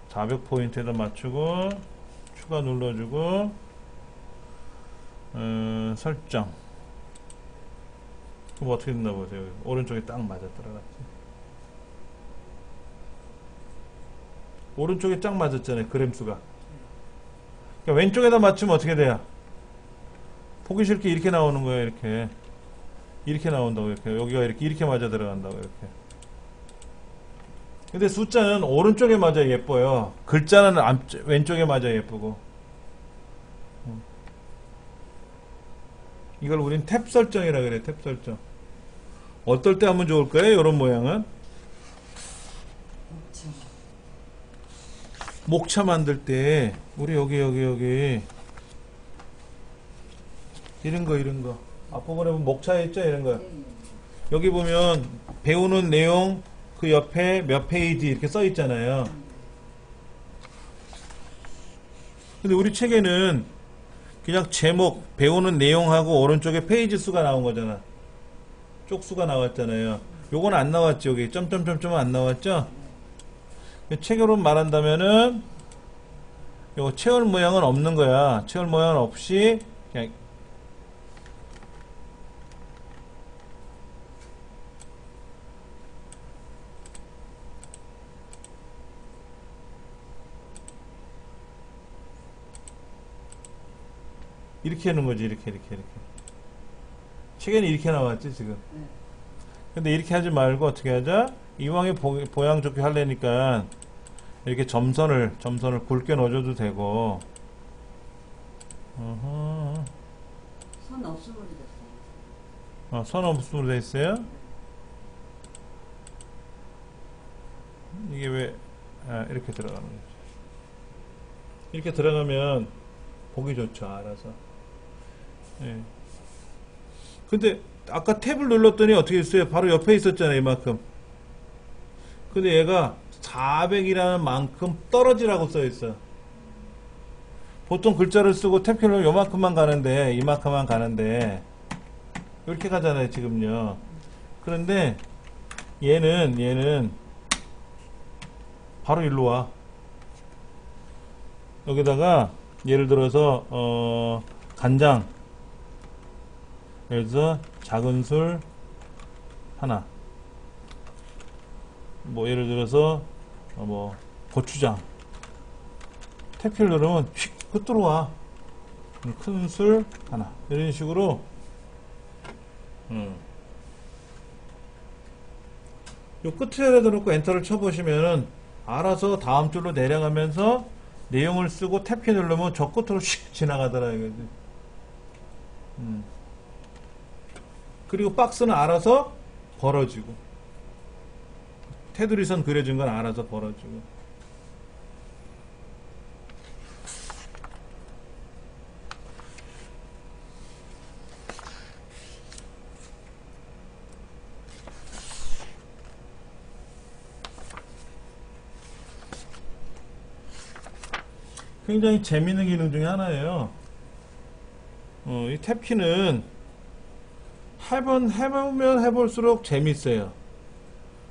400포인트에다 맞추고, 추가 눌러주고, 설정. 그럼 어떻게 됐나 보세요. 오른쪽에 딱 맞아 들어갔지. 오른쪽에 딱 맞았잖아요, 그램수가. 그러니까 왼쪽에다 맞추면 어떻게 돼요? 보기 싫게 이렇게 나오는 거예요, 이렇게. 이렇게 나온다고, 이렇게. 여기가 이렇게 맞아 들어간다고, 이렇게. 근데 숫자는 오른쪽에 맞아 예뻐요. 글자는 왼쪽에 맞아 예쁘고. 이걸 우린 탭 설정이라 그래, 탭 설정. 어떨 때 하면 좋을까요? 이런 모양은? 목차. 목차 만들 때, 우리 여기. 이런 거. 앞부분에 보면 목차 있죠? 이런 거. 네. 여기 보면, 배우는 내용, 그 옆에 몇 페이지 이렇게 써 있잖아요. 근데 우리 책에는 그냥 제목, 배우는 내용하고 오른쪽에 페이지 수가 나온 거잖아. 쪽수가 나왔잖아요. 요건 안 나왔죠. 여기 점점점점은 안 나왔죠. 책으로 말한다면은 요 채울 모양은 없는 거야. 채울 모양은 없이 그냥 이렇게 하는 거지. 이렇게. 책에는 이렇게 나왔지 지금. 네. 근데 이렇게 하지 말고 어떻게 하자? 이왕에 보양 좋게 하려니까 이렇게 점선을 굵게 넣어줘도 되고. 선 없음으로 됐어요. 선 없음으로 돼 있어요? 이게 왜 이렇게 들어가는 거지? 이렇게 들어가면 보기 좋죠, 알아서. 예. 근데 아까 탭을 눌렀더니 어떻게 됐어요? 바로 옆에 있었잖아요, 이만큼. 근데 얘가 400이라는 만큼 떨어지라고 써 있어. 보통 글자를 쓰고 탭키를 요만큼만 가는데, 이만큼만 가는데, 이렇게 가잖아요, 지금요. 그런데 얘는 바로 일로 와. 여기다가 예를 들어서 간장, 예를 들어서 작은 술 하나, 뭐 예를 들어서 고추장, 탭키를 누르면 휙 들어와. 큰 술 하나, 이런 식으로. 요 끝에다 놓고 엔터를 쳐보시면은 알아서 다음 줄로 내려가면서 내용을 쓰고 탭키 누르면 저 끝으로 휙 지나가더라 이거지. 그리고 박스는 알아서 벌어지고, 테두리 선 그려진 건 알아서 벌어지고. 굉장히 재밌는 기능 중에 하나예요. 이 탭키는 해보면 해볼수록 재밌어요.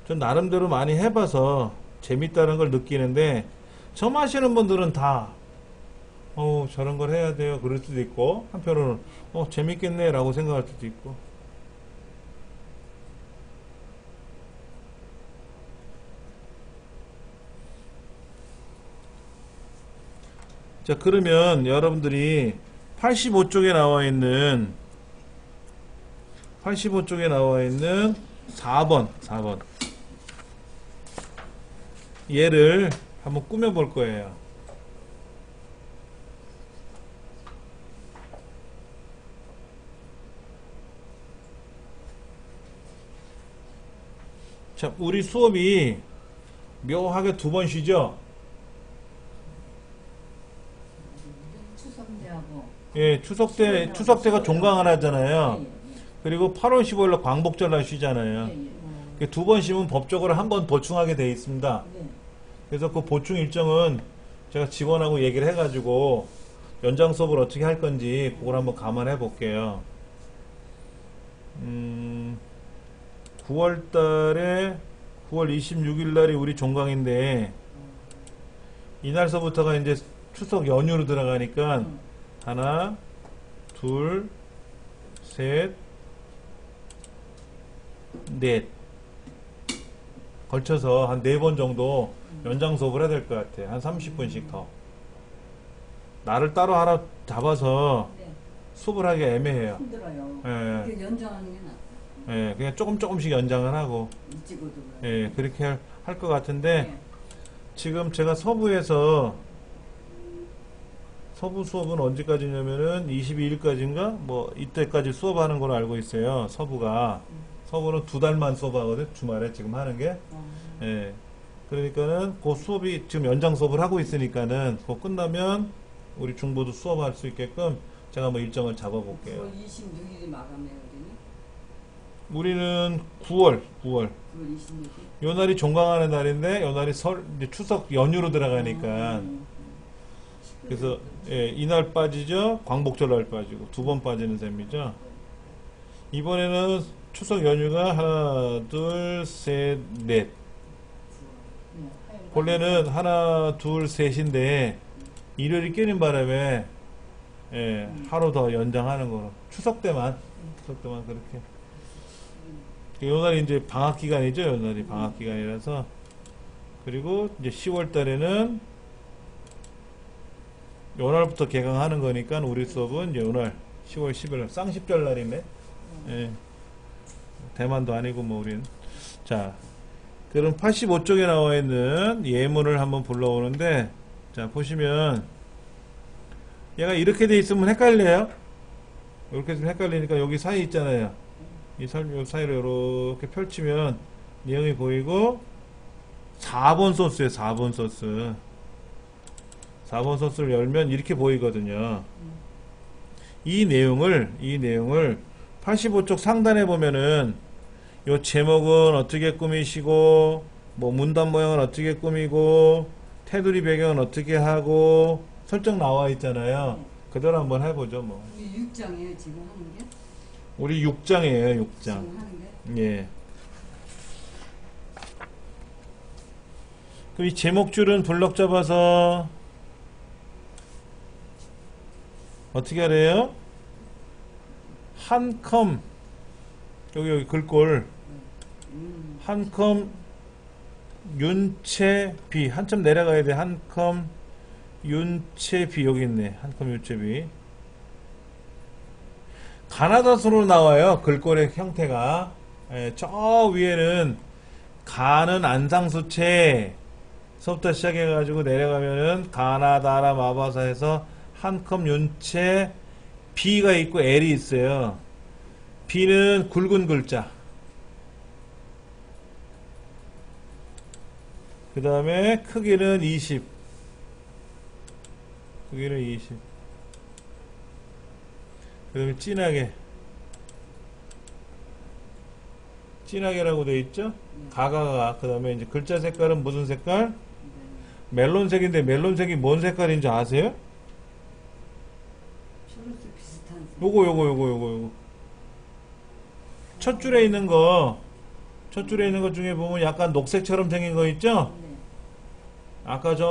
전 나름대로 많이 해봐서 재밌다는 걸 느끼는데, 처음 하시는 분들은 다 저런 걸 해야 돼요 그럴 수도 있고, 한편으로는 재밌겠네 라고 생각할 수도 있고. 자, 그러면 여러분들이 85쪽에 나와 있는 4번 얘를 한번 꾸며 볼 거예요. 자, 우리 수업이 묘하게 두 번 쉬죠? 추석대하고. 예, 추석 때가 종강을 하잖아요. 예, 예, 그리고 8월 15일로 광복절날 쉬잖아요. 예, 두 번 쉬면 법적으로 한 번 보충하게 돼 있습니다. 네. 그래서 그 보충 일정은 제가 직원하고 얘기를 해가지고 연장 수업을 어떻게 할 건지 그걸 한번 감안해 볼게요. 9월 달에 9월 26일 날이 우리 종강인데 이날서부터가 이제 추석 연휴로 들어가니까 하나, 둘, 셋, 넷 걸쳐서 한 4번 정도 연장 수업을 해야 될 것 같아. 한 30분씩 더. 날을 따로 하나 잡아서 네. 수업을 하기 애매해요. 힘들어요. 예. 이게 연장하는 게 낫다. 예, 그냥 조금씩 연장을 하고, 일찍어도 예, 그렇게 할 것 같은데, 네. 지금 제가 서부 수업은 언제까지냐면은 22일까지인가? 뭐, 이때까지 수업하는 걸로 알고 있어요. 서부는 2달만 수업하거든, 주말에 지금 하는 게. 예. 그러니까는 그 수업이 지금 연장 수업을 하고 있으니까는 그거 끝나면 우리 중부도 수업할 수 있게끔 제가 한번 일정을 잡아볼게요. 9월 26일이 마감이거든요. 우리는 9월. 9월 26일. 요 날이 종강하는 날인데 요 날이 이제 추석 연휴로 들어가니까 그래서 예, 이날 빠지죠. 광복절 날 빠지고 2번 빠지는 셈이죠. 이번에는 추석 연휴가 하나, 둘, 셋, 넷. 본래는 하나, 둘, 셋인데 일요일이 끼는 바람에 예, 하루 더 연장하는 거로 추석 때만 그렇게. 요 날이 이제 방학 기간이죠. 요 날이 방학 기간이라서. 그리고 이제 10월 달에는 요 날부터 개강하는 거니까 우리 수업은 이제 요 날 10월 10일 쌍십절 날이네. 예. 대만도 아니고 뭐 우린. 자, 그럼 85쪽에 나와 있는 예문을 한번 불러오는데, 자 보시면 얘가 이렇게 돼 있으면 헷갈려요. 이렇게 있으면 헷갈리니까 여기 사이 있잖아요. 이 사이로 이렇게 펼치면 내용이 보이고 4번 소스예요. 4번 소스. 4번 소스를 열면 이렇게 보이거든요. 이 내용을 85쪽 상단에 보면은 요 제목은 어떻게 꾸미시고 뭐 문단 모양은 어떻게 꾸미고 테두리 배경은 어떻게 하고 설정 나와 있잖아요. 그대로 한번 해보죠. 뭐 우리 6장이에요 지금 하는 게? 우리 6장이에요. 6장. 지금 하는 게? 예. 그 이 제목줄은 블럭 잡아서 어떻게 하래요? 한 컴 여기 글꼴 한 컴 윤채 비 한참 내려가야 돼. 한 컴 윤채 비 여기 있네. 한 컴 윤채 비 가나다순으로 나와요. 글꼴의 형태가. 예, 저 위에는 가는 안상수채 서부터 시작해가지고 내려가면은 가나다라 마바사에서 한컴 윤채 B가 있고 L이 있어요. B는 굵은 글자. 그 다음에 크기는 20. 크기는 20. 그 다음에 진하게라고 되어 있죠? 가가가. 그 다음에 이제 글자 색깔은 무슨 색깔? 멜론색인데 멜론색이 뭔 색깔인지 아세요? 초록색 비슷한 색. 요거. 첫 줄에 있는 거 중에 보면 약간 녹색처럼 생긴 거 있죠? 네. 아까 저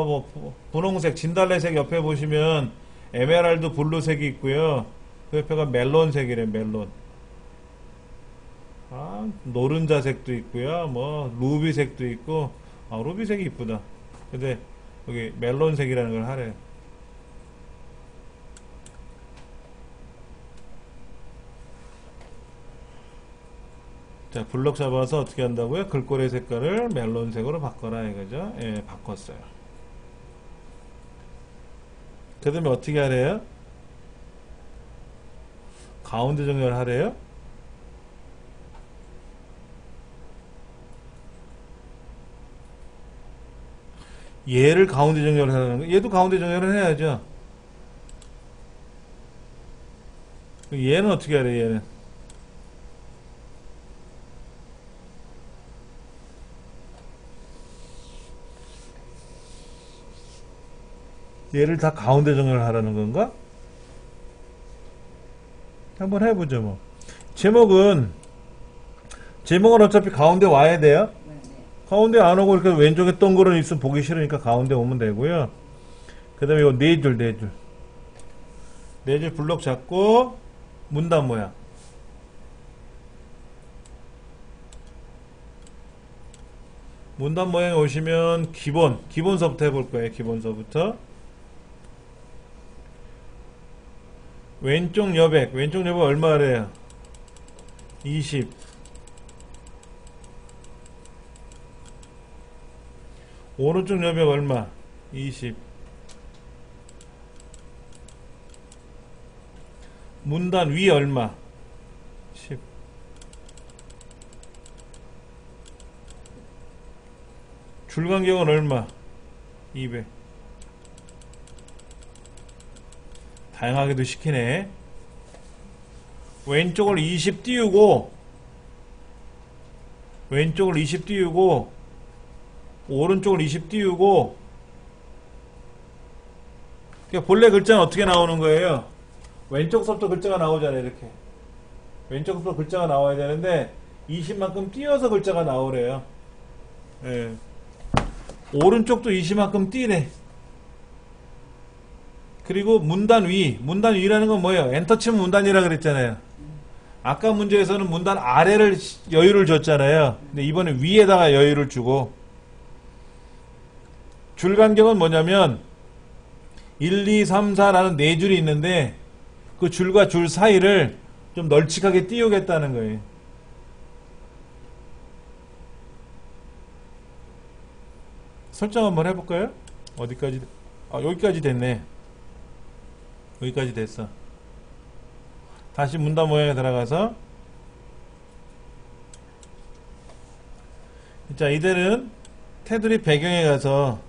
뭐 분홍색, 진달래색 옆에 보시면 에메랄드 블루색이 있고요. 그 옆에가 멜론색이래, 멜론. 아, 노른자색도 있고요. 뭐 루비색도 있고. 아, 루비색이 이쁘다. 근데 여기 멜론색이라는 걸 하래. 자, 블럭 잡아서 어떻게 한다고요? 글꼴의 색깔을 멜론색으로 바꿔라 이거죠. 예, 바꿨어요. 그 다음에 어떻게 하래요? 가운데 정렬 하래요? 얘를 가운데 정렬을 하라는 거. 얘도 가운데 정렬을 해야죠. 얘는 어떻게 하래, 얘는? 얘를 다 가운데 정렬을 하라는 건가? 한번 해보죠, 뭐. 제목은 어차피 가운데 와야 돼요. 네, 네. 가운데 안 오고 이렇게 왼쪽에 동그란 있으면 보기 싫으니까 가운데 오면 되고요. 그 다음에 이거 네 줄 블록 잡고 문단 모양. 문단 모양에 오시면 기본서부터 해볼 거예요. 기본서부터. 왼쪽 여백 얼마래요? 20. 오른쪽 여백 얼마? 20. 문단 위 얼마? 10. 줄 간격은 얼마? 200. 다양하게도 시키네. 왼쪽을 20 띄우고 오른쪽을 20 띄우고. 그러니까 본래 글자는 어떻게 나오는 거예요? 왼쪽서부터 글자가 나오잖아요. 이렇게 왼쪽서부터 글자가 나와야 되는데 20만큼 띄어서 글자가 나오래요. 예. 오른쪽도 20만큼 띄래. 그리고 문단 위라는 건 뭐예요? 엔터 치면 문단이라 그랬잖아요. 아까 문제에서는 문단 아래를 여유를 줬잖아요. 근데 이번에 위에다가 여유를 주고. 줄 간격은 뭐냐면 1, 2, 3, 4라는 네 줄이 있는데 그 줄과 줄 사이를 좀 널찍하게 띄우겠다는 거예요. 설정 한번 해볼까요? 어디까지? 여기까지 됐네. 여기까지 됐어. 다시 문단 모양에 들어가서. 자, 이들은 테두리 배경에 가서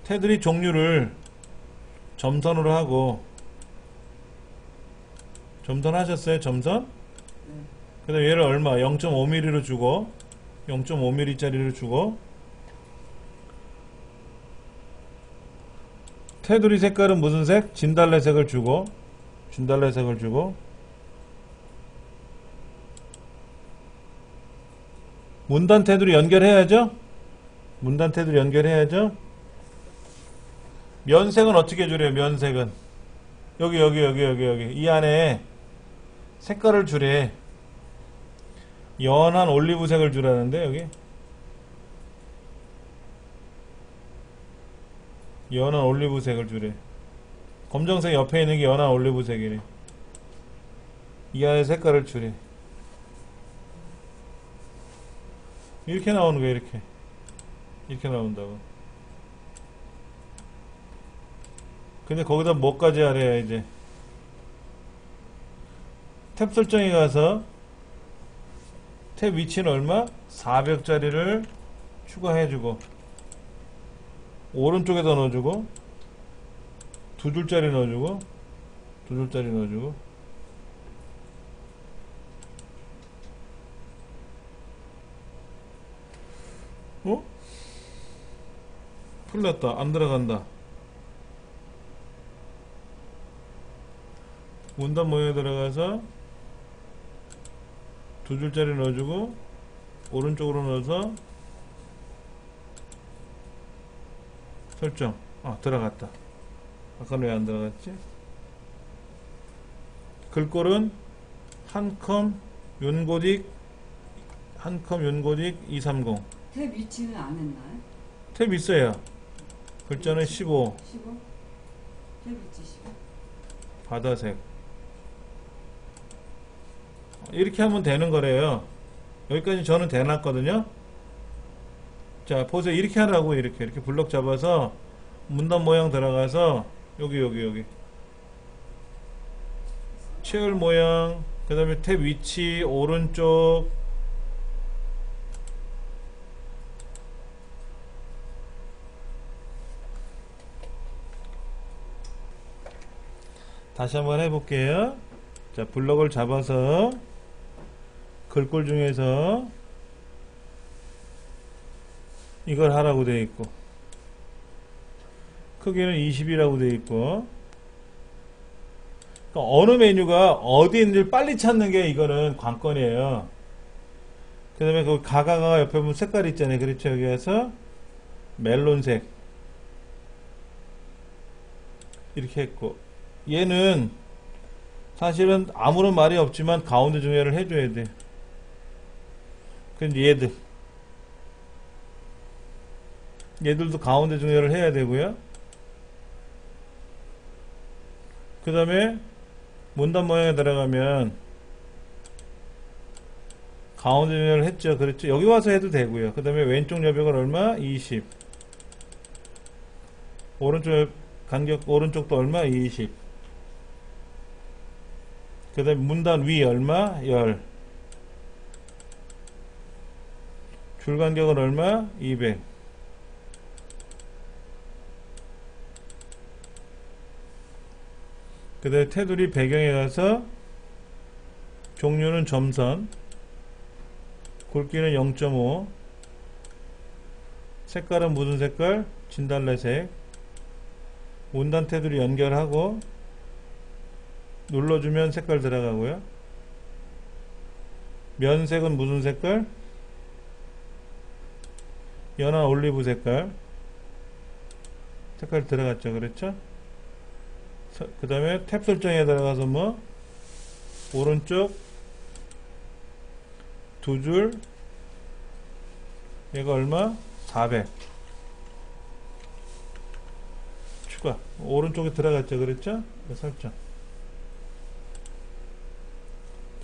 테두리 종류를 점선으로 하고. 점선 하셨어요? 점선? 네. 그 다음에 얘를 얼마? 0.5mm로 주고 0.5mm 짜리를 주고. 테두리 색깔은 무슨 색? 진달래색을 주고 문단 테두리 연결해야죠. 면색은 어떻게 주래요? 면색은 여기 이 안에 색깔을 주래. 연한 올리브색을 주라는데 여기 연한 올리브색을 주래. 검정색 옆에 있는 게 연한 올리브색이래. 이 안에 색깔을 주래. 이렇게 나오는 거야. 이렇게 나온다고. 근데 거기다 뭐까지 하래야 이제 탭 설정에 가서 탭 위치는 얼마? 400짜리를 추가해주고 오른쪽에다 넣어주고 두 줄짜리 넣어주고 풀렸다. 안 들어간다. 문단 모양에 들어가서 두 줄짜리 넣어주고 오른쪽으로 넣어서 설정. 들어갔다. 아까는 왜 안 들어갔지? 글꼴은 한컴 윤고딕 230. 탭 위치는 안 했나요? 탭 있어요. 글자는 15. 15? 탭 위치 15? 바다색. 이렇게 하면 되는 거래요. 여기까지 저는 대놨거든요. 자, 보세요. 이렇게 하라고, 이렇게 블럭 잡아서, 문단 모양 들어가서, 여기. 채울 모양, 그 다음에 탭 위치, 오른쪽, 다시 한번 해볼게요. 자, 블럭을 잡아서, 글꼴 중에서, 이걸 하라고 되어 있고, 크기는 20이라고 되어 있고, 그러니까 어느 메뉴가 어디 있는지를 빨리 찾는 게 이거는 관건이에요. 그 다음에 그 가가가 옆에 보면 색깔 있잖아요. 그렇죠? 여기에서 멜론색 이렇게 했고, 얘는 사실은 아무런 말이 없지만 가운데 중요를 해줘야 돼. 그럼 얘들도 가운데 중요를 해야 되고요. 그 다음에 문단 모양에 들어가면 가운데 중요를 했죠. 그렇죠. 여기 와서 해도 되고요. 그 다음에 왼쪽 여백은 얼마? 20. 오른쪽 간격 오른쪽도 얼마? 20. 그 다음에 문단 위 얼마? 10. 줄 간격은 얼마? 200. 그 다음에 테두리 배경에 가서 종류는 점선, 굵기는 0.5, 색깔은 무슨 색깔? 진달래색. 문단 테두리 연결하고 눌러주면 색깔 들어가고요. 면색은 무슨 색깔? 연한 올리브 색깔. 색깔 들어갔죠. 그렇죠? 그 다음에 탭 설정에 들어가서 뭐 오른쪽 두 줄, 얘가 얼마? 400 추가. 오른쪽에 들어갔죠. 그랬죠? 설정.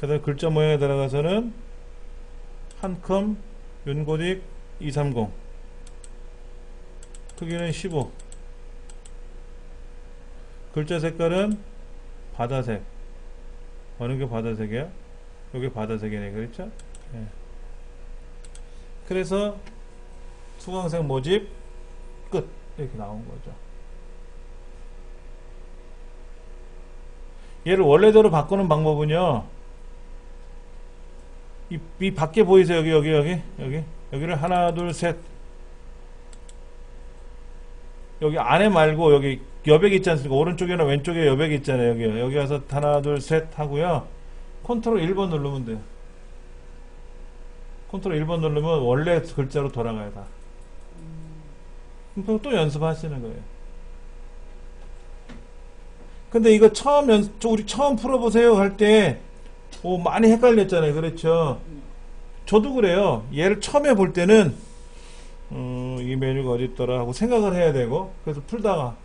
그 다음에 글자 모양에 들어가서는 한컴 윤고딕 230 크기는 15. 글자 색깔은 바다색. 어느 게 바다색이야? 여기 바다색이네. 그렇죠? 예. 그래서 수강생 모집 끝. 이렇게 나온 거죠. 얘를 원래대로 바꾸는 방법은요, 이 밖에 보이세요? 여기를 하나, 둘, 셋. 여기 안에 말고 여기 여백 있지 않습니까? 오른쪽이나 왼쪽에 여백 있잖아요. 여기 가서 하나, 둘, 셋 하고요. 컨트롤 1번 누르면 돼요. 컨트롤 1번 누르면 원래 글자로 돌아가요, 다. 그럼 또 연습하시는 거예요. 근데 이거 우리 처음 풀어보세요 할 때, 많이 헷갈렸잖아요. 그렇죠? 저도 그래요. 얘를 처음에 볼 때는, 이 메뉴가 어디 있더라 하고 생각을 해야 되고, 그래서 풀다가,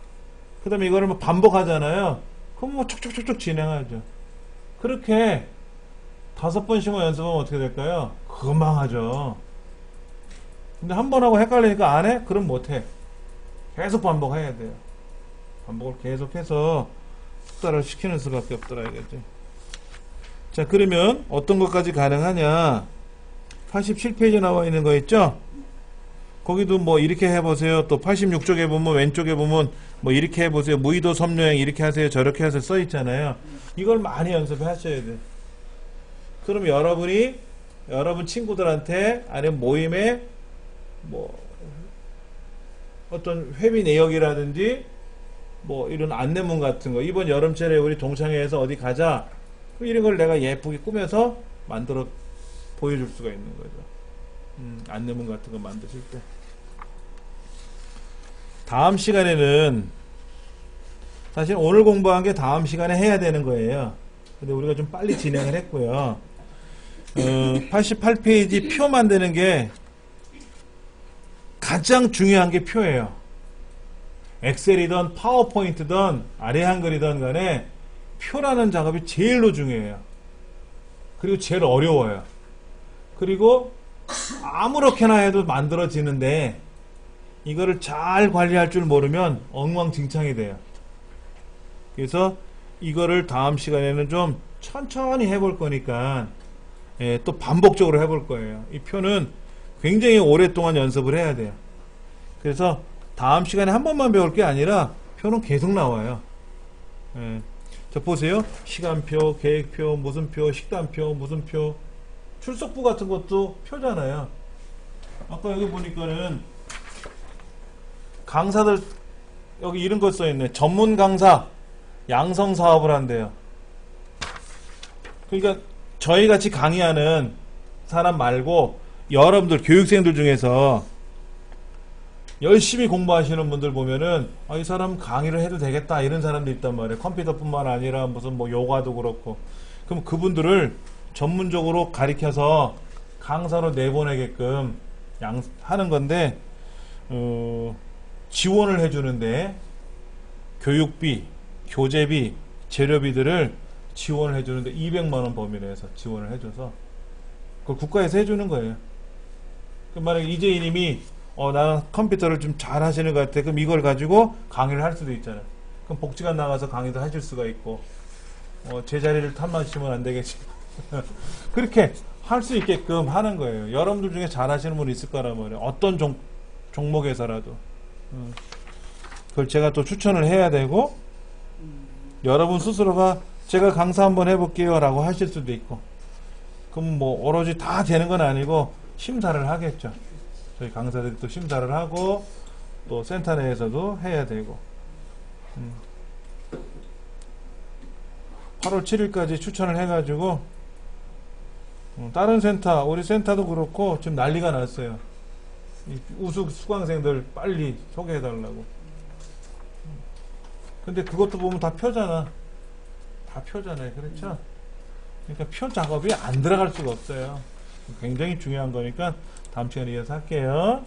그 다음에 이거를 뭐 반복하잖아요. 그럼 뭐 촉촉촉촉 진행하죠. 그렇게 5번씩만 연습하면 어떻게 될까요? 금방 하죠. 근데 한 번 하고 헷갈리니까 안 해? 그럼 못 해. 계속 반복해야 돼요. 반복을 계속해서 숙달을 시키는 수밖에 없더라 이거지. 자, 그러면 어떤 것까지 가능하냐? 87페이지에 나와 있는 거 있죠? 거기도 뭐 이렇게 해보세요. 또 86쪽에 보면 왼쪽에 보면 뭐 이렇게 해보세요. 무의도 섭료행 이렇게 하세요. 저렇게 하세요. 써 있잖아요. 이걸 많이 연습해 하셔야 돼요. 그럼 여러분 친구들한테 아니면 모임에 뭐 어떤 회비 내역이라든지 뭐 이런 안내문 같은 거, 이번 여름철에 우리 동창회에서 어디 가자, 이런 걸 내가 예쁘게 꾸며서 만들어 보여줄 수가 있는 거죠. 안내문 같은 거 만드실 때. 다음 시간에는 사실 오늘 공부한 게 다음 시간에 해야 되는 거예요. 근데 우리가 좀 빨리 진행을 했고요. 88페이지 표 만드는 게 가장 중요한 게 표예요. 엑셀이든 파워포인트든 아래 한글이든 간에 표라는 작업이 제일로 중요해요. 그리고 제일 어려워요. 그리고 아무렇게나 해도 만들어지는데 이거를 잘 관리할 줄 모르면 엉망진창이 돼요. 그래서 이거를 다음 시간에는 좀 천천히 해볼 거니까 또 반복적으로 해볼 거예요. 이 표는 굉장히 오랫동안 연습을 해야 돼요. 그래서 다음 시간에 한 번만 배울 게 아니라 표는 계속 나와요. 자, 보세요. 시간표, 계획표, 무슨 표, 식단표, 무슨 표, 출석부 같은 것도 표잖아요. 아까 여기 보니까는 강사들 여기 이런 거 써있네. 전문 강사 양성 사업을 한대요. 그러니까 저희 같이 강의하는 사람 말고 여러분들 교육생들 중에서 열심히 공부하시는 분들 보면은 이 사람 강의를 해도 되겠다 이런 사람도 있단 말이에요. 컴퓨터뿐만 아니라 무슨 뭐 요가도 그렇고. 그럼 그분들을 전문적으로 가리켜서 강사로 내보내게끔 하는 건데 지원을 해주는데 교육비, 교재비, 재료비들을 지원을 해주는데 200만원 범위 내에서 지원을 해줘서 그걸 국가에서 해주는 거예요. 만약에 이재희님이 나는 컴퓨터를 좀 잘 하시는 것 같아. 그럼 이걸 가지고 강의를 할 수도 있잖아요. 그럼 복지관 나가서 강의도 하실 수가 있고 제 자리를 탐마시면 안 되겠지. 그렇게 할 수 있게끔 하는 거예요. 여러분들 중에 잘 하시는 분이 있을 거란 말이에요. 어떤 종목에서라도. 그걸 제가 또 추천을 해야 되고 여러분 스스로가 제가 강사 한번 해볼게요 라고 하실 수도 있고 그럼 뭐 오로지 다 되는 건 아니고 심사를 하겠죠. 저희 강사들이 또 심사를 하고 또 센터 내에서도 해야 되고 8월 7일까지 추천을 해가지고 다른 센터 우리 센터도 그렇고 지금 난리가 났어요. 우수 수강생들 빨리 소개해달라고. 근데 그것도 보면 다 표잖아. 다 표잖아요. 그렇죠? 그러니까 표 작업이 안 들어갈 수가 없어요. 굉장히 중요한 거니까 다음 시간에 이어서 할게요.